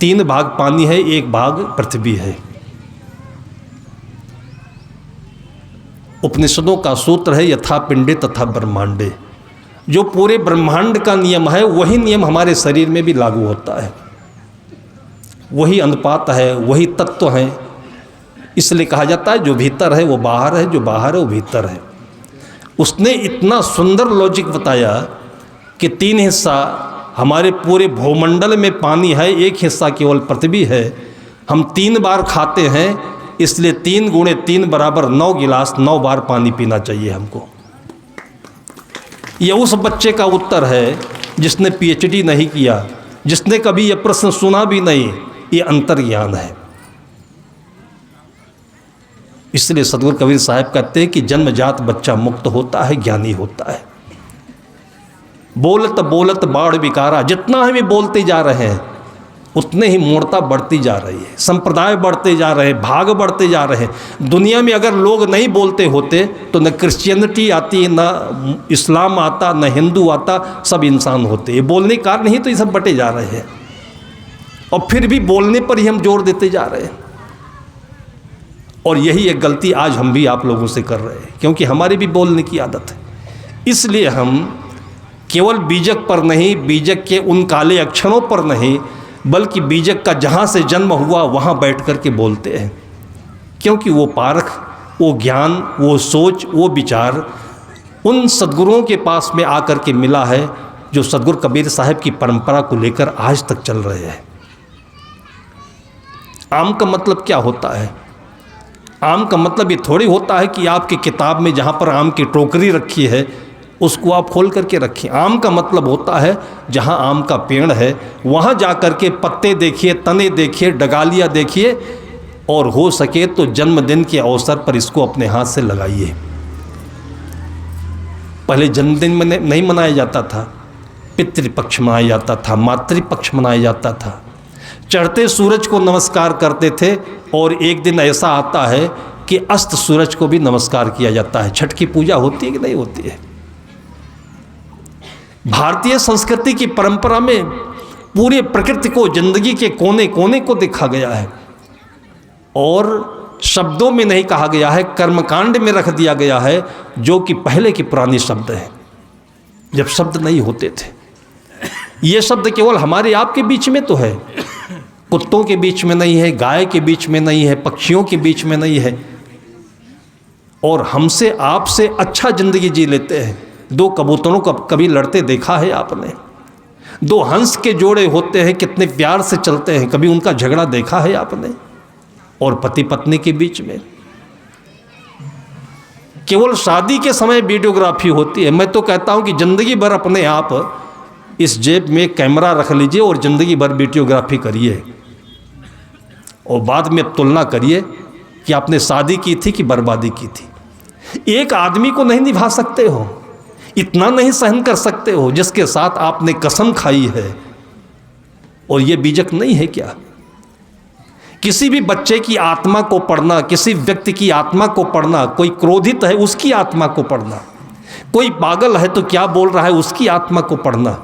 3 भाग पानी है, 1 भाग पृथ्वी है। उपनिषदों का सूत्र है यथा पिंडे तथा ब्रह्मांडे। जो पूरे ब्रह्मांड का नियम है वही नियम हमारे शरीर में भी लागू होता है, वही अनुपात है, वही तत्व है। इसलिए कहा जाता है जो भीतर है वो बाहर है, जो बाहर है वो भीतर है। उसने इतना सुंदर लॉजिक बताया कि 3 हिस्सा हमारे पूरे भूमंडल में पानी है, 1 हिस्सा केवल पृथ्वी है। हम 3 बार खाते हैं, इसलिए 3 गुणे 3 बराबर 9 गिलास 9 बार पानी पीना चाहिए हमको। यह उस बच्चे का उत्तर है जिसने पीएचडी नहीं किया, जिसने कभी यह प्रश्न सुना भी नहीं। ये अंतर्ज्ञान है। इसलिए सदगुरु कबीर साहब कहते हैं कि जन्मजात बच्चा मुक्त होता है, ज्ञानी होता है। बोलत बोलत बाढ़ विकारा, जितना हम बोलते जा रहे हैं उतने ही मूर्ता बढ़ती जा रही है, संप्रदाय बढ़ते जा रहे हैं, भाग बढ़ते जा रहे हैं। दुनिया में अगर लोग नहीं बोलते होते तो न क्रिश्चियनिटी आती, न इस्लाम आता, न हिंदू आता, सब इंसान होते। ये बोलने का कारण ही तो ये सब बटे जा रहे हैं, और फिर भी बोलने पर ही हम जोर देते जा रहे हैं। और यही एक गलती आज हम भी आप लोगों से कर रहे हैं, क्योंकि हमारी भी बोलने की आदत है। इसलिए हम केवल बीजक पर नहीं, बीजक के उन काले अक्षरों पर नहीं, बल्कि बीजक का जहाँ से जन्म हुआ वहाँ बैठ कर के बोलते हैं। क्योंकि वो पारख, वो ज्ञान, वो सोच, वो विचार उन सद्गुरुओं के पास में आकर के मिला है जो सदगुरु कबीर साहब की परंपरा को लेकर आज तक चल रहे हैं। आम का मतलब क्या होता है? आम का मतलब ये थोड़ी होता है कि आपकी किताब में जहाँ पर आम की टोकरी रखी है उसको आप खोल करके रखिए। आम का मतलब होता है जहाँ आम का पेड़ है वहाँ जा कर के पत्ते देखिए, तने देखिए, डगालियाँ देखिए, और हो सके तो जन्मदिन के अवसर पर इसको अपने हाथ से लगाइए। पहले जन्मदिन में नहीं मनाया जाता था, पितृपक्ष मनाया जाता था, मातृपक्ष मनाया जाता था। चढ़ते सूरज को नमस्कार करते थे, और एक दिन ऐसा आता है कि अस्त सूरज को भी नमस्कार किया जाता है। छठ की पूजा होती है कि नहीं होती है? भारतीय संस्कृति की परंपरा में पूरे प्रकृति को, जिंदगी के कोने कोने को देखा गया है। और शब्दों में नहीं कहा गया है, कर्मकांड में रख दिया गया है, जो कि पहले के पुराने शब्द हैं, जब शब्द नहीं होते थे। ये शब्द केवल हमारे आपके बीच में तो है, कुत्तों के बीच में नहीं है, गाय के बीच में नहीं है, पक्षियों के बीच में नहीं है। और हमसे आपसे अच्छा जिंदगी जी लेते हैं। दो कबूतरों को कभी लड़ते देखा है आपने? दो हंस के जोड़े होते हैं, कितने प्यार से चलते हैं, कभी उनका झगड़ा देखा है आपने? और पति पत्नी के बीच में केवल शादी के समय वीडियोग्राफी होती है। मैं तो कहता हूं कि जिंदगी भर अपने आप इस जेब में कैमरा रख लीजिए और जिंदगी भर वीडियोग्राफी करिए, और बाद में तुलना करिए कि आपने शादी की थी कि बर्बादी की थी। एक आदमी को नहीं निभा सकते हो, इतना नहीं सहन कर सकते हो जिसके साथ आपने कसम खाई है, और ये बीजक नहीं है क्या? किसी भी बच्चे की आत्मा को पढ़ना, किसी व्यक्ति की आत्मा को पढ़ना, कोई क्रोधित है उसकी आत्मा को पढ़ना, कोई पागल है तो क्या बोल रहा है उसकी आत्मा को पढ़ना,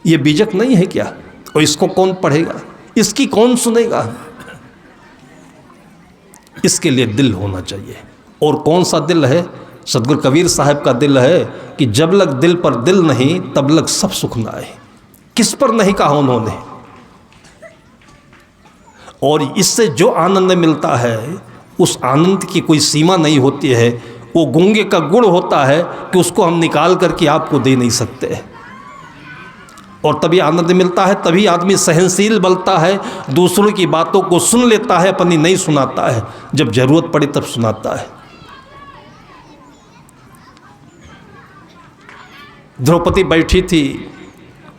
ये बीजक नहीं है क्या? और इसको कौन पढ़ेगा, इसकी कौन सुनेगा? इसके लिए दिल होना चाहिए। और कौन सा दिल है? सतगुरु कबीर साहब का दिल है कि जब लग दिल पर दिल नहीं तब लग सब सुख ना आए। किस पर नहीं कहा उन्होंने। और इससे जो आनंद मिलता है उस आनंद की कोई सीमा नहीं होती है। वो गूंगे का गुण होता है कि उसको हम निकाल करके आपको दे नहीं सकते, और तभी आनंद मिलता है। तभी आदमी सहनशील बनता है, दूसरों की बातों को सुन लेता है, अपनी नहीं सुनाता है, जब जरूरत पड़े तब सुनाता है। द्रौपदी बैठी थी,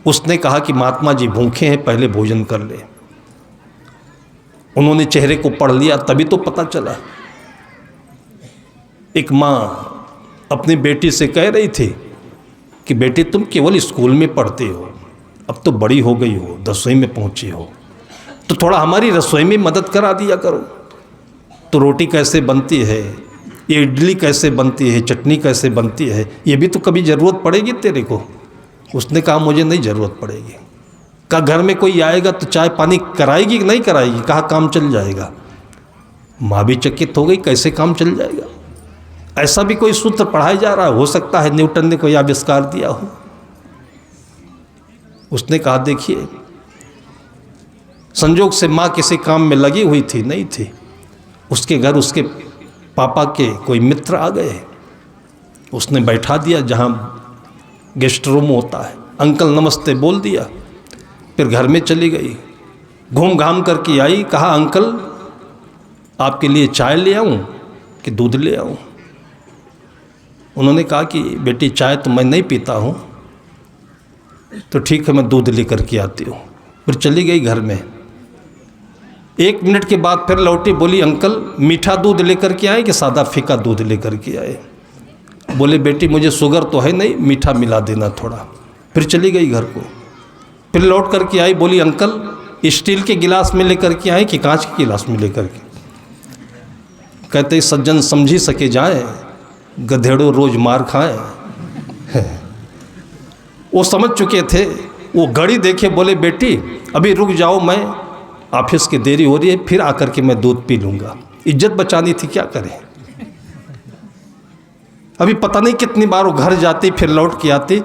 उसने कहा कि महात्मा जी भूखे हैं, पहले भोजन कर ले। उन्होंने चेहरे को पढ़ लिया, तभी तो पता चला। एक माँ अपनी बेटी से कह रही थी कि बेटी तुम केवल स्कूल में पढ़ती हो, अब तो बड़ी हो गई हो, 10वीं में पहुंची हो, तो थोड़ा हमारी रसोई में मदद करा दिया करो। तो रोटी कैसे बनती है, ये इडली कैसे बनती है, चटनी कैसे बनती है, ये भी तो कभी ज़रूरत पड़ेगी तेरे को। उसने कहा मुझे नहीं ज़रूरत पड़ेगी। कहा घर में कोई आएगा तो चाय पानी कराएगी कि नहीं कराएगी? कहा काम चल जाएगा। माँ भी चकित हो गई, कैसे काम चल जाएगा? ऐसा भी कोई सूत्र पढ़ाया जा रहा है? हो सकता है न्यूटन ने कोई आविष्कार दिया हो। उसने कहा देखिए, संजोग से माँ किसी काम में लगी हुई थी, नहीं थी। उसके घर उसके पापा के कोई मित्र आ गए, उसने बैठा दिया जहाँ गेस्ट रूम होता है, अंकल नमस्ते बोल दिया, फिर घर में चली गई। घूम घाम करके आई, कहा अंकल आपके लिए चाय ले आऊँ कि दूध ले आऊँ? उन्होंने कहा कि बेटी चाय तो मैं नहीं पीता हूँ, तो ठीक है मैं दूध लेकर के आती हूँ। फिर चली गई घर में। 1 मिनट के बाद फिर लौटी, बोली अंकल मीठा दूध लेकर के आए कि सादा फीका दूध लेकर के आए? बोले बेटी मुझे शुगर तो है नहीं, मीठा मिला देना थोड़ा। फिर चली गई घर को। फिर लौट करके आई, बोली अंकल स्टील के गिलास में लेकर के आए कि कांच के गिलास में लेकर के? कहते सज्जन समझी सके जाए, गधेड़ो रोज मार खाए। वो समझ चुके थे। वो घड़ी देखे, बोले बेटी अभी रुक जाओ, मैं ऑफिस की देरी हो रही है, फिर आकर के मैं दूध पी लूँगा। इज्जत बचानी थी, क्या करें। अभी पता नहीं कितनी बार वो घर जाती फिर लौट के आती,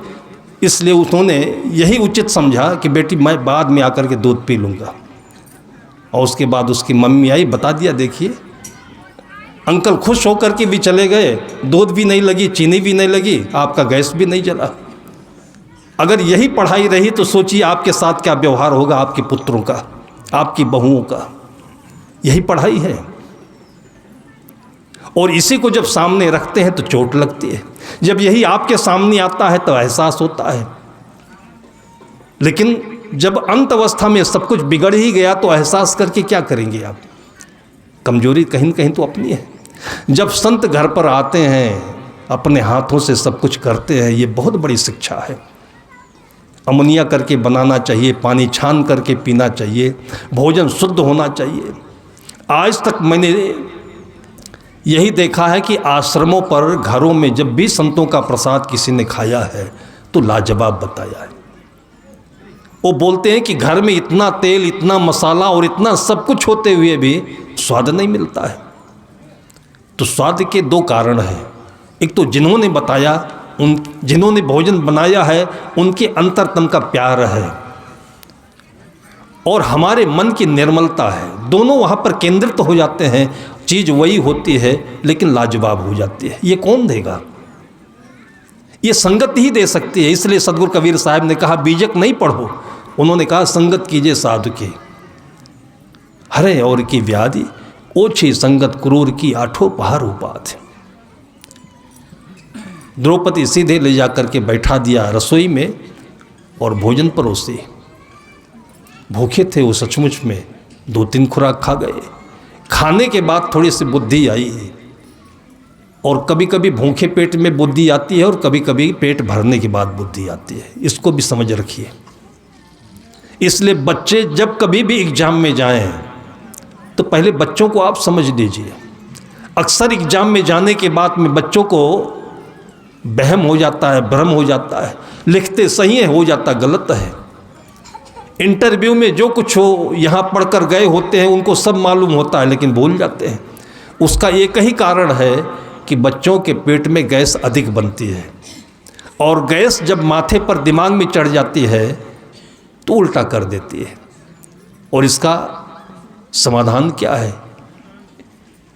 इसलिए उन्होंने यही उचित समझा कि बेटी मैं बाद में आकर के दूध पी लूँगा। और उसके बाद उसकी मम्मी आई, बता दिया देखिए। अंकल खुश होकर के भी चले गए, दूध भी नहीं लगी, चीनी भी नहीं लगी, आपका गैस भी नहीं जला। अगर यही पढ़ाई रही तो सोचिए आपके साथ क्या व्यवहार होगा, आपके पुत्रों का, आपकी बहुओं का। यही पढ़ाई है। और इसी को जब सामने रखते हैं तो चोट लगती है। जब यही आपके सामने आता है तो एहसास होता है। लेकिन जब अंत अवस्था में सब कुछ बिगड़ ही गया तो एहसास करके क्या करेंगे आप? कमजोरी कहीं न कहीं तो अपनी है। जब संत घर पर आते हैं, अपने हाथों से सब कुछ करते हैं, ये बहुत बड़ी शिक्षा है। अमनिया करके बनाना चाहिए, पानी छान करके पीना चाहिए, भोजन शुद्ध होना चाहिए। आज तक मैंने यही देखा है कि आश्रमों पर, घरों में जब भी संतों का प्रसाद किसी ने खाया है तो लाजवाब बताया है। वो बोलते हैं कि घर में इतना तेल, इतना मसाला और इतना सब कुछ होते हुए भी स्वाद नहीं मिलता है। तो स्वाद के दो कारण हैं। एक तो जिन्होंने बताया, जिन्होंने भोजन बनाया है उनके अंतरतम का प्यार है और हमारे मन की निर्मलता है। दोनों वहाँ पर केंद्रित हो जाते हैं, चीज़ वही होती है लेकिन लाजवाब हो जाती है। ये कौन देगा? ये संगत ही दे सकती है। इसलिए सदगुरु कबीर साहब ने कहा बीजक नहीं पढ़ो, उन्होंने कहा संगत कीजिए साधु की। हरे और की व्याधि ओछी संगत क्रूर की आठों पहाड़ उपाध। द्रौपदी सीधे ले जाकर के बैठा दिया रसोई में और भोजन परोसी। भूखे थे वो सचमुच में, 2-3 खुराक खा गए। खाने के बाद थोड़ी सी बुद्धि आई और कभी कभी भूखे पेट में बुद्धि आती है और कभी कभी पेट भरने के बाद बुद्धि आती है। इसको भी समझ रखिए। इसलिए बच्चे जब कभी भी एग्जाम में जाएं तो पहले बच्चों को आप समझ लीजिए। अक्सर एग्जाम में जाने के बाद में बच्चों को बहम हो जाता है, भ्रम हो जाता है, लिखते सही है हो जाता गलत है। इंटरव्यू में जो कुछ हो यहाँ पढ़कर गए होते हैं उनको सब मालूम होता है लेकिन भूल जाते हैं। उसका एक ही कारण है कि बच्चों के पेट में गैस अधिक बनती है और गैस जब माथे पर दिमाग में चढ़ जाती है तो उल्टा कर देती है। और इसका समाधान क्या है?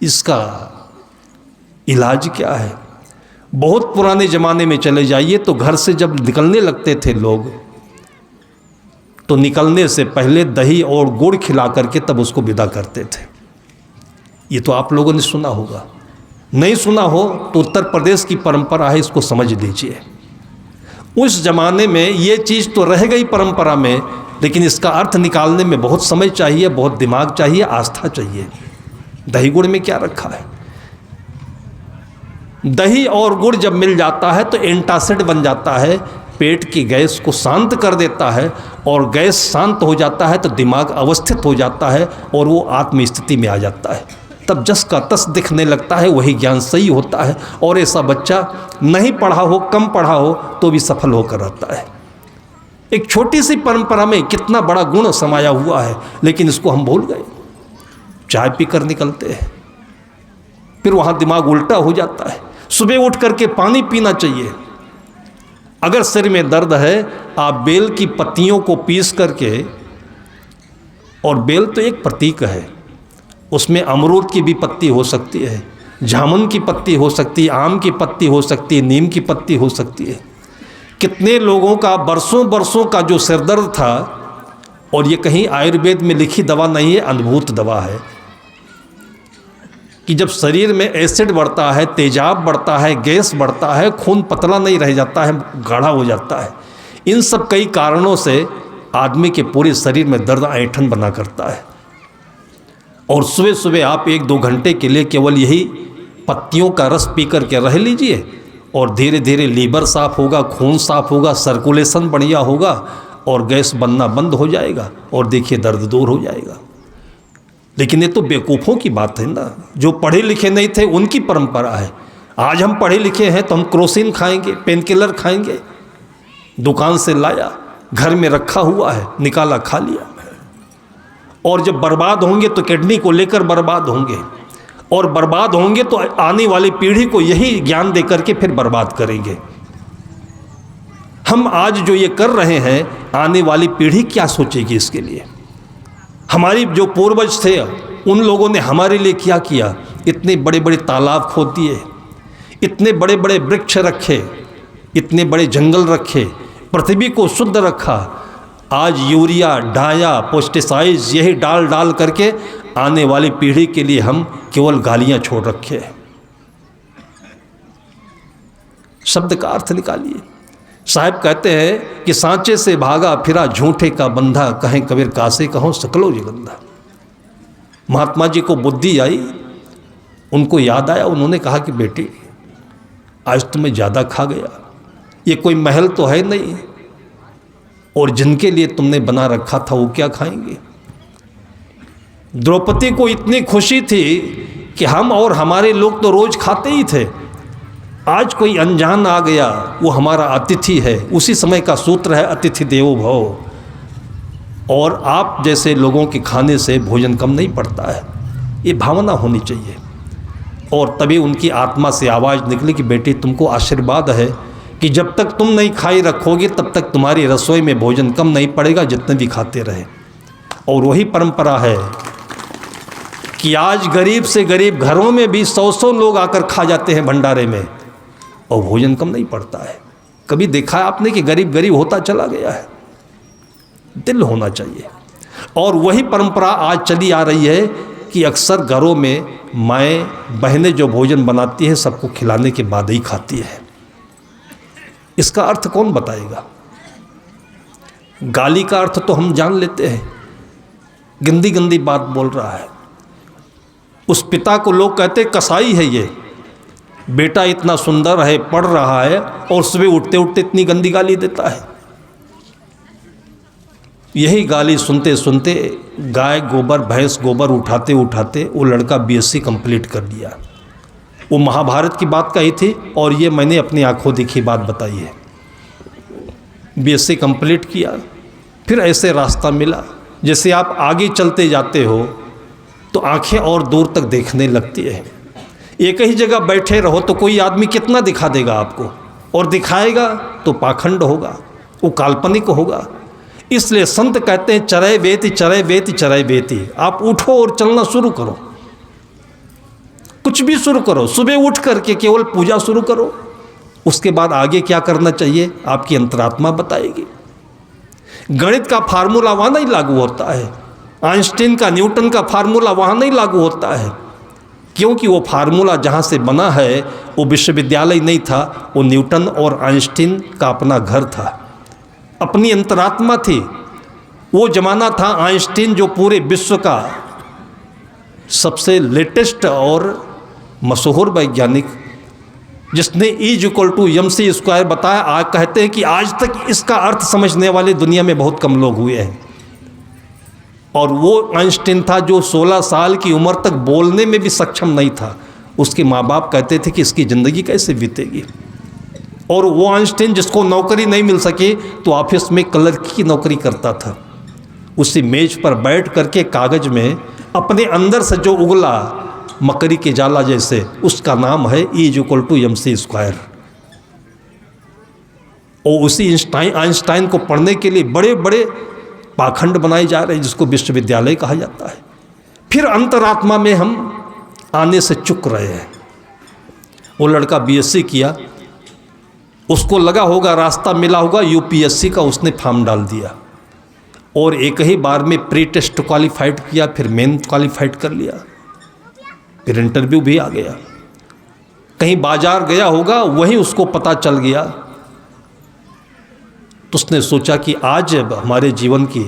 इसका इलाज क्या है? बहुत पुराने ज़माने में चले जाइए तो घर से जब निकलने लगते थे लोग तो निकलने से पहले दही और गुड़ खिला करके तब उसको विदा करते थे। ये तो आप लोगों ने सुना होगा, नहीं सुना हो तो उत्तर प्रदेश की परंपरा है, इसको समझ लीजिए। उस ज़माने में ये चीज़ तो रह गई परंपरा में, लेकिन इसका अर्थ निकालने में बहुत समय चाहिए, बहुत दिमाग चाहिए, आस्था चाहिए। दही गुड़ में क्या रखा है? दही और गुड़ जब मिल जाता है तो एंटासिड बन जाता है, पेट की गैस को शांत कर देता है और गैस शांत हो जाता है तो दिमाग अवस्थित हो जाता है और वो आत्म स्थिति में आ जाता है। तब जस का तस दिखने लगता है, वही ज्ञान सही होता है। और ऐसा बच्चा नहीं पढ़ा हो, कम पढ़ा हो तो भी सफल होकर रहता है। एक छोटी सी परंपरा में कितना बड़ा गुण समाया हुआ है, लेकिन इसको हम भूल गए। चाय पीकर निकलते हैं, फिर वहाँ दिमाग उल्टा हो जाता है। सुबह उठ करके पानी पीना चाहिए। अगर सिर में दर्द है, आप बेल की पत्तियों को पीस करके, और बेल तो एक प्रतीक है, उसमें अमरूद की भी पत्ती हो सकती है, जामुन की पत्ती हो सकती है, आम की पत्ती हो सकती है, नीम की पत्ती हो सकती है। कितने लोगों का बरसों बरसों का जो सिरदर्द था, और ये कहीं आयुर्वेद में लिखी दवा नहीं है, अद्भुत दवा है, कि जब शरीर में एसिड बढ़ता है, तेजाब बढ़ता है, गैस बढ़ता है, खून पतला नहीं रह जाता है, गाढ़ा हो जाता है। इन सब कई कारणों से आदमी के पूरे शरीर में दर्द ऐंठन बना करता है। और सुबह सुबह आप 1-2 घंटे के लिए केवल यही पत्तियों का रस पी करके रह लीजिए और धीरे धीरे लीवर साफ होगा, खून साफ होगा, सर्कुलेशन बढ़िया होगा और गैस बनना बंद हो जाएगा और देखिए दर्द दूर हो जाएगा। लेकिन ये तो बेवकूफ़ों की बात है ना, जो पढ़े लिखे नहीं थे उनकी परंपरा है। आज हम पढ़े लिखे हैं तो हम क्रोसिन खाएंगे, पेन किलर खाएंगे, दुकान से लाया, घर में रखा हुआ है, निकाला खा लिया। और जब बर्बाद होंगे तो किडनी को लेकर बर्बाद होंगे, और बर्बाद होंगे तो आने वाली पीढ़ी को यही ज्ञान दे करके फिर बर्बाद करेंगे। हम आज जो ये कर रहे हैं, आने वाली पीढ़ी क्या सोचेगी इसके लिए? हमारी जो पूर्वज थे उन लोगों ने हमारे लिए क्या किया? इतने बड़े बड़े तालाब खोद दिए, इतने बड़े बड़े वृक्ष रखे, इतने बड़े जंगल रखे, पृथ्वी को शुद्ध रखा। आज यूरिया, डाया, पेस्टिसाइड्स यही डाल डाल करके आने वाली पीढ़ी के लिए हम केवल गालियां छोड़ रखे हैं। शब्द का अर्थ निकालिए। साहब कहते हैं कि सांचे से भागा फिरा झूठे का बंधा, कहें कबीर कासे कहो सकलो जिगंधा। महात्मा जी को बुद्धि आई, उनको याद आया, उन्होंने कहा कि बेटी आज तुम्हें ज़्यादा खा गया, ये कोई महल तो है नहीं, और जिनके लिए तुमने बना रखा था वो क्या खाएंगे? द्रौपदी को इतनी खुशी थी कि हम और हमारे लोग तो रोज खाते ही थे, आज कोई अनजान आ गया, वो हमारा अतिथि है। उसी समय का सूत्र है अतिथि देवो भव। और आप जैसे लोगों के खाने से भोजन कम नहीं पड़ता है। ये भावना होनी चाहिए। और तभी उनकी आत्मा से आवाज़ निकली कि बेटी तुमको आशीर्वाद है कि जब तक तुम नहीं खाई रखोगे तब तक तुम्हारी रसोई में भोजन कम नहीं पड़ेगा, जितने भी खाते रहे। और वही परंपरा है कि आज गरीब से गरीब घरों में भी 100-100 लोग आकर खा जाते हैं भंडारे में और भोजन कम नहीं पड़ता है। कभी देखा है आपने कि गरीब गरीब होता चला गया है? दिल होना चाहिए। और वही परंपरा आज चली आ रही है कि अक्सर घरों में माएँ बहनें जो भोजन बनाती हैं सबको खिलाने के बाद ही खाती है। इसका अर्थ कौन बताएगा? गाली का अर्थ तो हम जान लेते हैं, गंदी गंदी बात बोल रहा है। उस पिता को लोग कहते कसाई है ये, बेटा इतना सुंदर है, पढ़ रहा है और सुबह उठते उठते इतनी गंदी गाली देता है। यही गाली सुनते सुनते गाय गोबर भैंस गोबर उठाते उठाते वो लड़का बीएससी कंप्लीट कर लिया। वो महाभारत की बात कही थी और ये मैंने अपनी आंखों देखी बात बताई है। बीएससी कंप्लीट किया, फिर ऐसे रास्ता मिला जैसे आप आगे चलते जाते हो तो आंखें और दूर तक देखने लगती है। एक ही जगह बैठे रहो तो कोई आदमी कितना दिखा देगा आपको, और दिखाएगा तो पाखंड होगा, वो काल्पनिक होगा। इसलिए संत कहते हैं चरय वेति चरय वेति चरय वेति। आप उठो और चलना शुरू करो, कुछ भी शुरू करो। सुबह उठ करके केवल पूजा शुरू करो, उसके बाद आगे क्या करना चाहिए आपकी अंतरात्मा बताएगी। गणित का फार्मूला वहाँ नहीं लागू होता है, आइंस्टीन का न्यूटन का फार्मूला वहाँ नहीं लागू होता है, क्योंकि वो फार्मूला जहाँ से बना है वो विश्वविद्यालय नहीं था, वो न्यूटन और आइंस्टीन का अपना घर था, अपनी अंतरात्मा थी। वो जमाना था आइंस्टीन जो पूरे विश्व का सबसे लेटेस्ट और मशहूर वैज्ञानिक, जिसने E=mc² बताया। आज कहते हैं कि आज तक इसका अर्थ समझने वाले दुनिया में बहुत कम लोग हुए हैं। और वो आइंस्टीन था जो 16 साल की उम्र तक बोलने में भी सक्षम नहीं था। उसके माँ बाप कहते थे कि इसकी ज़िंदगी कैसे बीतेगी। और वो आइंस्टीन जिसको नौकरी नहीं मिल सकी तो ऑफिस में क्लर्क की नौकरी करता था। उसी मेज पर बैठ करके कागज में अपने अंदर से जो उगला मकड़ी के जाला जैसे, उसका नाम है E=mc²। और उसी आइंस्टाइन को पढ़ने के लिए बड़े बड़े पाखंड बनाए जा रहे हैं, जिसको विश्वविद्यालय कहा जाता है। फिर अंतरात्मा में हम आने से चुक रहे हैं। वो लड़का बीएससी किया, उसको लगा होगा रास्ता मिला होगा, यूपीएससी का उसने फॉर्म डाल दिया और एक ही बार में प्री टेस्ट क्वालिफाइड किया, फिर मेन क्वालिफाइड कर लिया, फिर इंटरव्यू भी आ गया। कहीं बाजार गया होगा, वहीं उसको पता चल गया। तो उसने सोचा कि आज जब हमारे जीवन की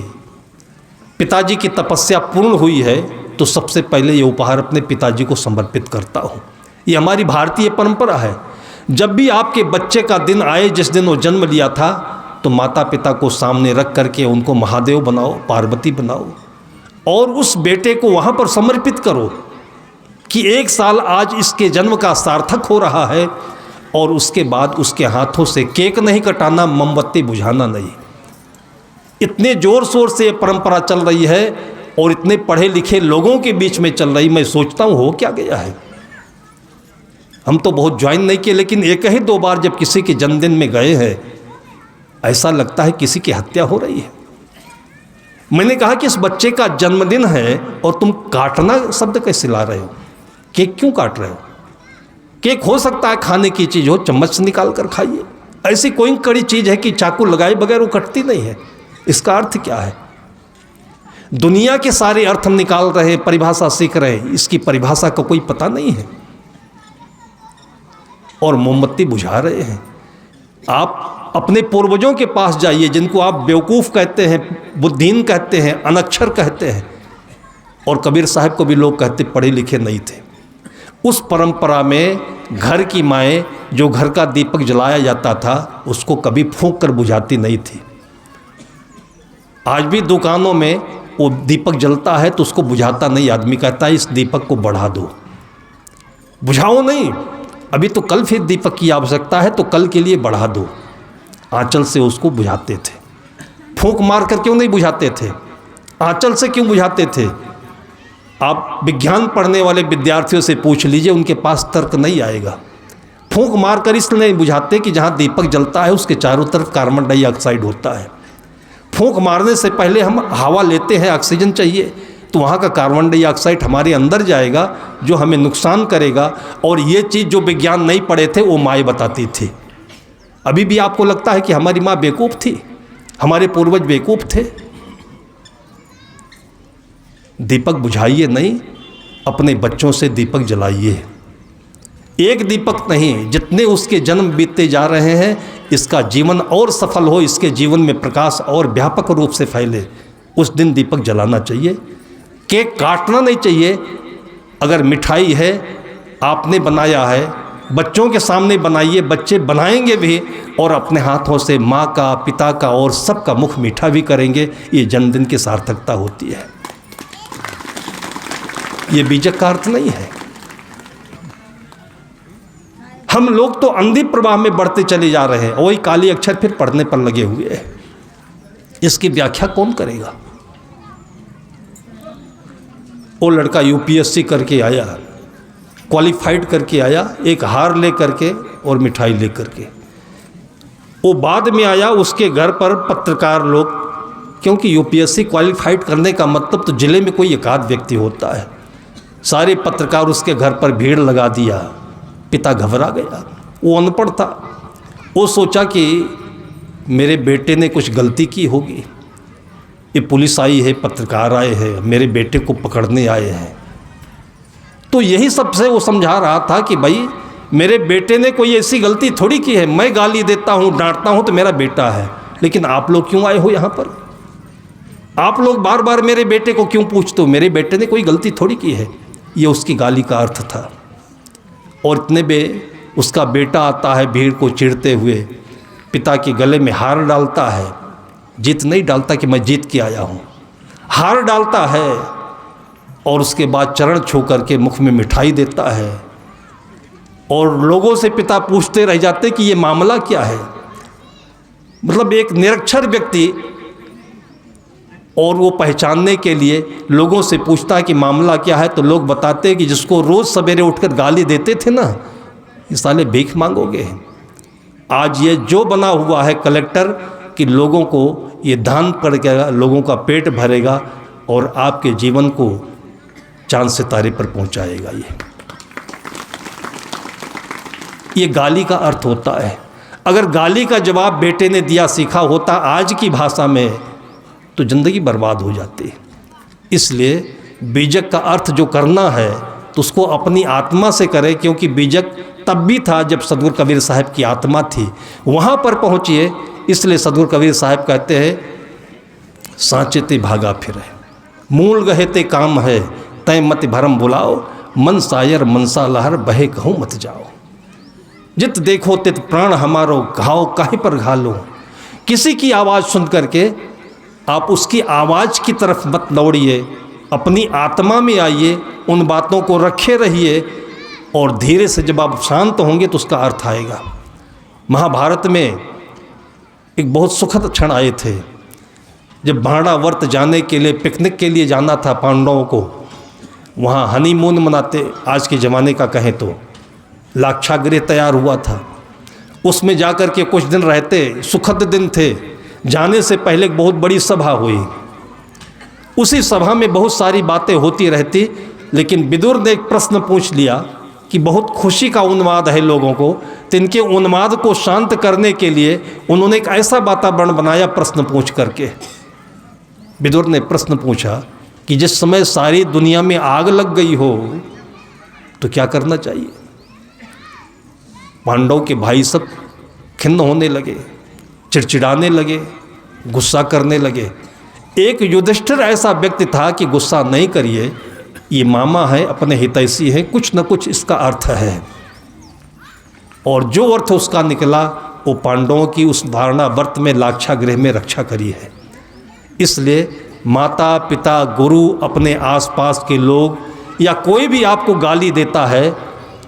पिताजी की तपस्या पूर्ण हुई है तो सबसे पहले ये उपहार अपने पिताजी को समर्पित करता हूँ। ये हमारी भारतीय परंपरा है। जब भी आपके बच्चे का दिन आए, जिस दिन वो जन्म लिया था, तो माता पिता को सामने रख करके उनको महादेव बनाओ, पार्वती बनाओ और उस बेटे को वहाँ पर समर्पित करो कि 1 साल आज इसके जन्म का सार्थक हो रहा है। और उसके बाद उसके हाथों से केक नहीं कटाना, मोमबत्ती बुझाना नहीं। इतने ज़ोर शोर से परंपरा चल रही है और इतने पढ़े लिखे लोगों के बीच में चल रही। मैं सोचता हूँ हो क्या गया है। हम तो बहुत ज्वाइन नहीं किए, लेकिन एक ही 2 बार जब किसी के जन्मदिन में गए हैं, ऐसा लगता है किसी की हत्या हो रही है। मैंने कहा कि इस बच्चे का जन्मदिन है और तुम काटना शब्द कैसे ला रहे हो? केक क्यों काट रहे हो? केक हो सकता है खाने की चीज़ हो, चम्मच से निकाल कर खाइए। ऐसी कोई कड़ी चीज़ है कि चाकू लगाए बगैर वो कटती नहीं है। इसका अर्थ क्या है? दुनिया के सारे अर्थ हम निकाल रहे हैं, परिभाषा सीख रहे हैं, इसकी परिभाषा का कोई पता नहीं है और मोमबत्ती बुझा रहे हैं। आप अपने पूर्वजों के पास जाइए, जिनको आप बेवकूफ़ कहते हैं, बुद्धिहीन कहते हैं, अनक्षर कहते हैं, और कबीर साहब को भी लोग कहते पढ़े लिखे नहीं थे। उस परंपरा में घर की माएँ जो घर का दीपक जलाया जाता था, उसको कभी फूंक कर बुझाती नहीं थी। आज भी दुकानों में वो दीपक जलता है तो उसको बुझाता नहीं, आदमी कहता है इस दीपक को बढ़ा दो। बुझाओ नहीं, अभी तो कल फिर दीपक की आवश्यकता है तो कल के लिए बढ़ा दो। आंचल से उसको बुझाते थे। फूंक मार कर क्यों नहीं बुझाते थे? आंचल से क्यों बुझाते थे? आप विज्ञान पढ़ने वाले विद्यार्थियों से पूछ लीजिए, उनके पास तर्क नहीं आएगा। फूंक मारकर इसलिए नहीं बुझाते कि जहाँ दीपक जलता है उसके चारों तरफ कार्बन डाइऑक्साइड होता है। फूंक मारने से पहले हम हवा लेते हैं, ऑक्सीजन चाहिए, तो वहाँ का कार्बन डाइऑक्साइड हमारे अंदर जाएगा जो हमें नुकसान करेगा। और ये चीज़ जो विज्ञान नहीं पढ़े थे वो माएँ बताती थी। अभी भी आपको लगता है कि हमारी माँ बेवकूफ़ थी, हमारे पूर्वज बेवकूफ़ थे? दीपक बुझाइए नहीं, अपने बच्चों से दीपक जलाइए। एक दीपक नहीं, जितने उसके जन्म बीतते जा रहे हैं, इसका जीवन और सफल हो, इसके जीवन में प्रकाश और व्यापक रूप से फैले, उस दिन दीपक जलाना चाहिए। केक काटना नहीं चाहिए। अगर मिठाई है, आपने बनाया है, बच्चों के सामने बनाइए, बच्चे बनाएंगे भी और अपने हाथों से माँ का, पिता का और सबका मुख मीठा भी करेंगे। ये जन्मदिन की सार्थकता होती है। ये बीजक का अर्थ नहीं है। हम लोग तो अंधी प्रवाह में बढ़ते चले जा रहे हैं, वही काली अक्षर फिर पढ़ने पर लगे हुए हैं। इसकी व्याख्या कौन करेगा? वो लड़का यूपीएससी करके आया, क्वालिफाइड करके आया, एक हार ले करके और मिठाई ले करके। वो बाद में आया, उसके घर पर पत्रकार लोग, क्योंकि यूपीएससी क्वालिफाइड करने का मतलब तो जिले में कोई एक आध व्यक्ति होता है, सारे पत्रकार उसके घर पर भीड़ लगा दिया। पिता घबरा गया, वो अनपढ़ था, वो सोचा कि मेरे बेटे ने कुछ गलती की होगी, ये पुलिस आई है, पत्रकार आए हैं, मेरे बेटे को पकड़ने आए हैं। तो यही सबसे वो समझा रहा था कि भाई मेरे बेटे ने कोई ऐसी गलती थोड़ी की है, मैं गाली देता हूँ, डांटता हूँ तो मेरा बेटा है, लेकिन आप लोग क्यों आए हो यहाँ पर? आप लोग बार बार मेरे बेटे को क्यों पूछते हो? मेरे बेटे ने कोई गलती थोड़ी की है। ये उसकी गाली का अर्थ था। और इतने में उसका बेटा आता है भीड़ को चीरते हुए, पिता के गले में हार डालता है, जीत नहीं डालता कि मैं जीत के आया हूँ, हार डालता है और उसके बाद चरण छू करके मुख में मिठाई देता है। और लोगों से पिता पूछते रह जाते कि ये मामला क्या है। मतलब एक निरक्षर व्यक्ति, और वो पहचानने के लिए लोगों से पूछता है कि मामला क्या है, तो लोग बताते हैं कि जिसको रोज़ सवेरे उठकर गाली देते थे ना, ये साले भीख मांगोगे। आज ये जो बना हुआ है कलेक्टर कि लोगों को ये दान पड़ गया, लोगों का पेट भरेगा और आपके जीवन को चांद सितारे पर पहुंचाएगा। ये गाली का अर्थ होता है। अगर गाली का जवाब बेटे ने दिया सीखा होता आज की भाषा में, तो ज़िंदगी बर्बाद हो जाती। इसलिए बीजक का अर्थ जो करना है तो उसको अपनी आत्मा से करे, क्योंकि बीजक तब भी था जब सदगुरु कबीर साहब की आत्मा थी, वहाँ पर पहुँचिए। इसलिए सदगुरु कबीर साहब कहते हैं, सांचे ते भागा फिरे, मूल गहे ते काम है, तय मत भरम बुलाओ, मन सायर मनसा लहर बहे कहूँ मत जाओ। जित देखो तित प्राण हमारो, घाव काहे पर घालो। किसी की आवाज़ सुन करके आप उसकी आवाज़ की तरफ मत दौड़िए, अपनी आत्मा में आइए, उन बातों को रखे रहिए और धीरे से जब आप शांत होंगे तो उसका अर्थ आएगा। महाभारत में एक बहुत सुखद क्षण आए थे, जब भांडावर्त जाने के लिए, पिकनिक के लिए जाना था पांडवों को। वहाँ हनीमून मनाते, आज के ज़माने का कहें तो लाक्षागृह तैयार हुआ था, उसमें जाकर के कुछ दिन रहते, सुखद दिन थे। जाने से पहले एक बहुत बड़ी सभा हुई, उसी सभा में बहुत सारी बातें होती रहती, लेकिन विदुर ने एक प्रश्न पूछ लिया कि बहुत खुशी का उन्माद है लोगों को, तो इनके उन्माद को शांत करने के लिए उन्होंने एक ऐसा वातावरण बनाया प्रश्न पूछ करके। विदुर ने प्रश्न पूछा कि जिस समय सारी दुनिया में आग लग गई हो तो क्या करना चाहिए? पांडव के भाई सब खिन्न होने लगे, चिड़चिड़ाने लगे, गुस्सा करने लगे। एक युधिष्ठिर ऐसा व्यक्ति था कि गुस्सा नहीं करिए, ये मामा है, अपने हितैषी है, कुछ न कुछ इसका अर्थ है। और जो अर्थ उसका निकला वो पांडवों की उस धारणा व्रत में लाक्षागृह में रक्षा करी है। इसलिए माता पिता गुरु अपने आसपास के लोग या कोई भी आपको गाली देता है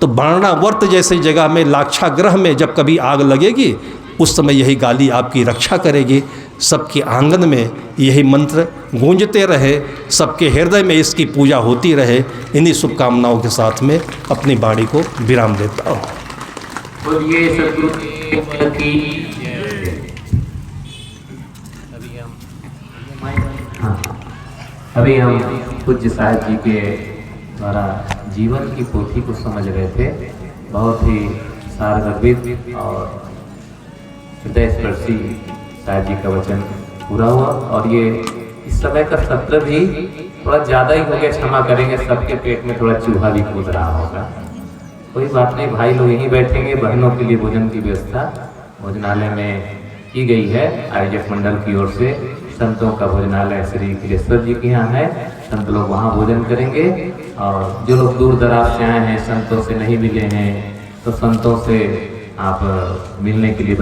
तो बारणावर्त जैसी जगह में लाक्षागृह में जब कभी आग लगेगी उस समय यही गाली आपकी रक्षा करेगी। सबके आंगन में यही मंत्र गूंजते रहे, सबके हृदय में इसकी पूजा होती रहे। इन्हीं शुभकामनाओं के साथ में अपनी वाणी को विराम देता हूँ। बोलिए सद्गुरु देव की अभी हम पूज्य साहिब जी के द्वारा जीवन की पोथी को समझ रहे थे। बहुत ही सारगर्भित और हृदयस्पर्शी साहिब जी का वचन पूरा हुआ। और ये इस समय का सत्र भी थोड़ा ज़्यादा ही हो गया, क्षमा करेंगे, सबके पेट में थोड़ा चूहा भी कूद रहा होगा। कोई बात नहीं, भाई लोग यहीं बैठेंगे। बहनों के लिए भोजन की व्यवस्था भोजनालय में की गई है। आयोजक मंडल की ओर से संतों का भोजनालय श्री किलेश्वर जी के यहाँ है। संत लोग वहाँ भोजन करेंगे। और जो लोग दूर दराज से आए हैं, संतों से नहीं मिले हैं, तो संतों से आप मिलने के लिए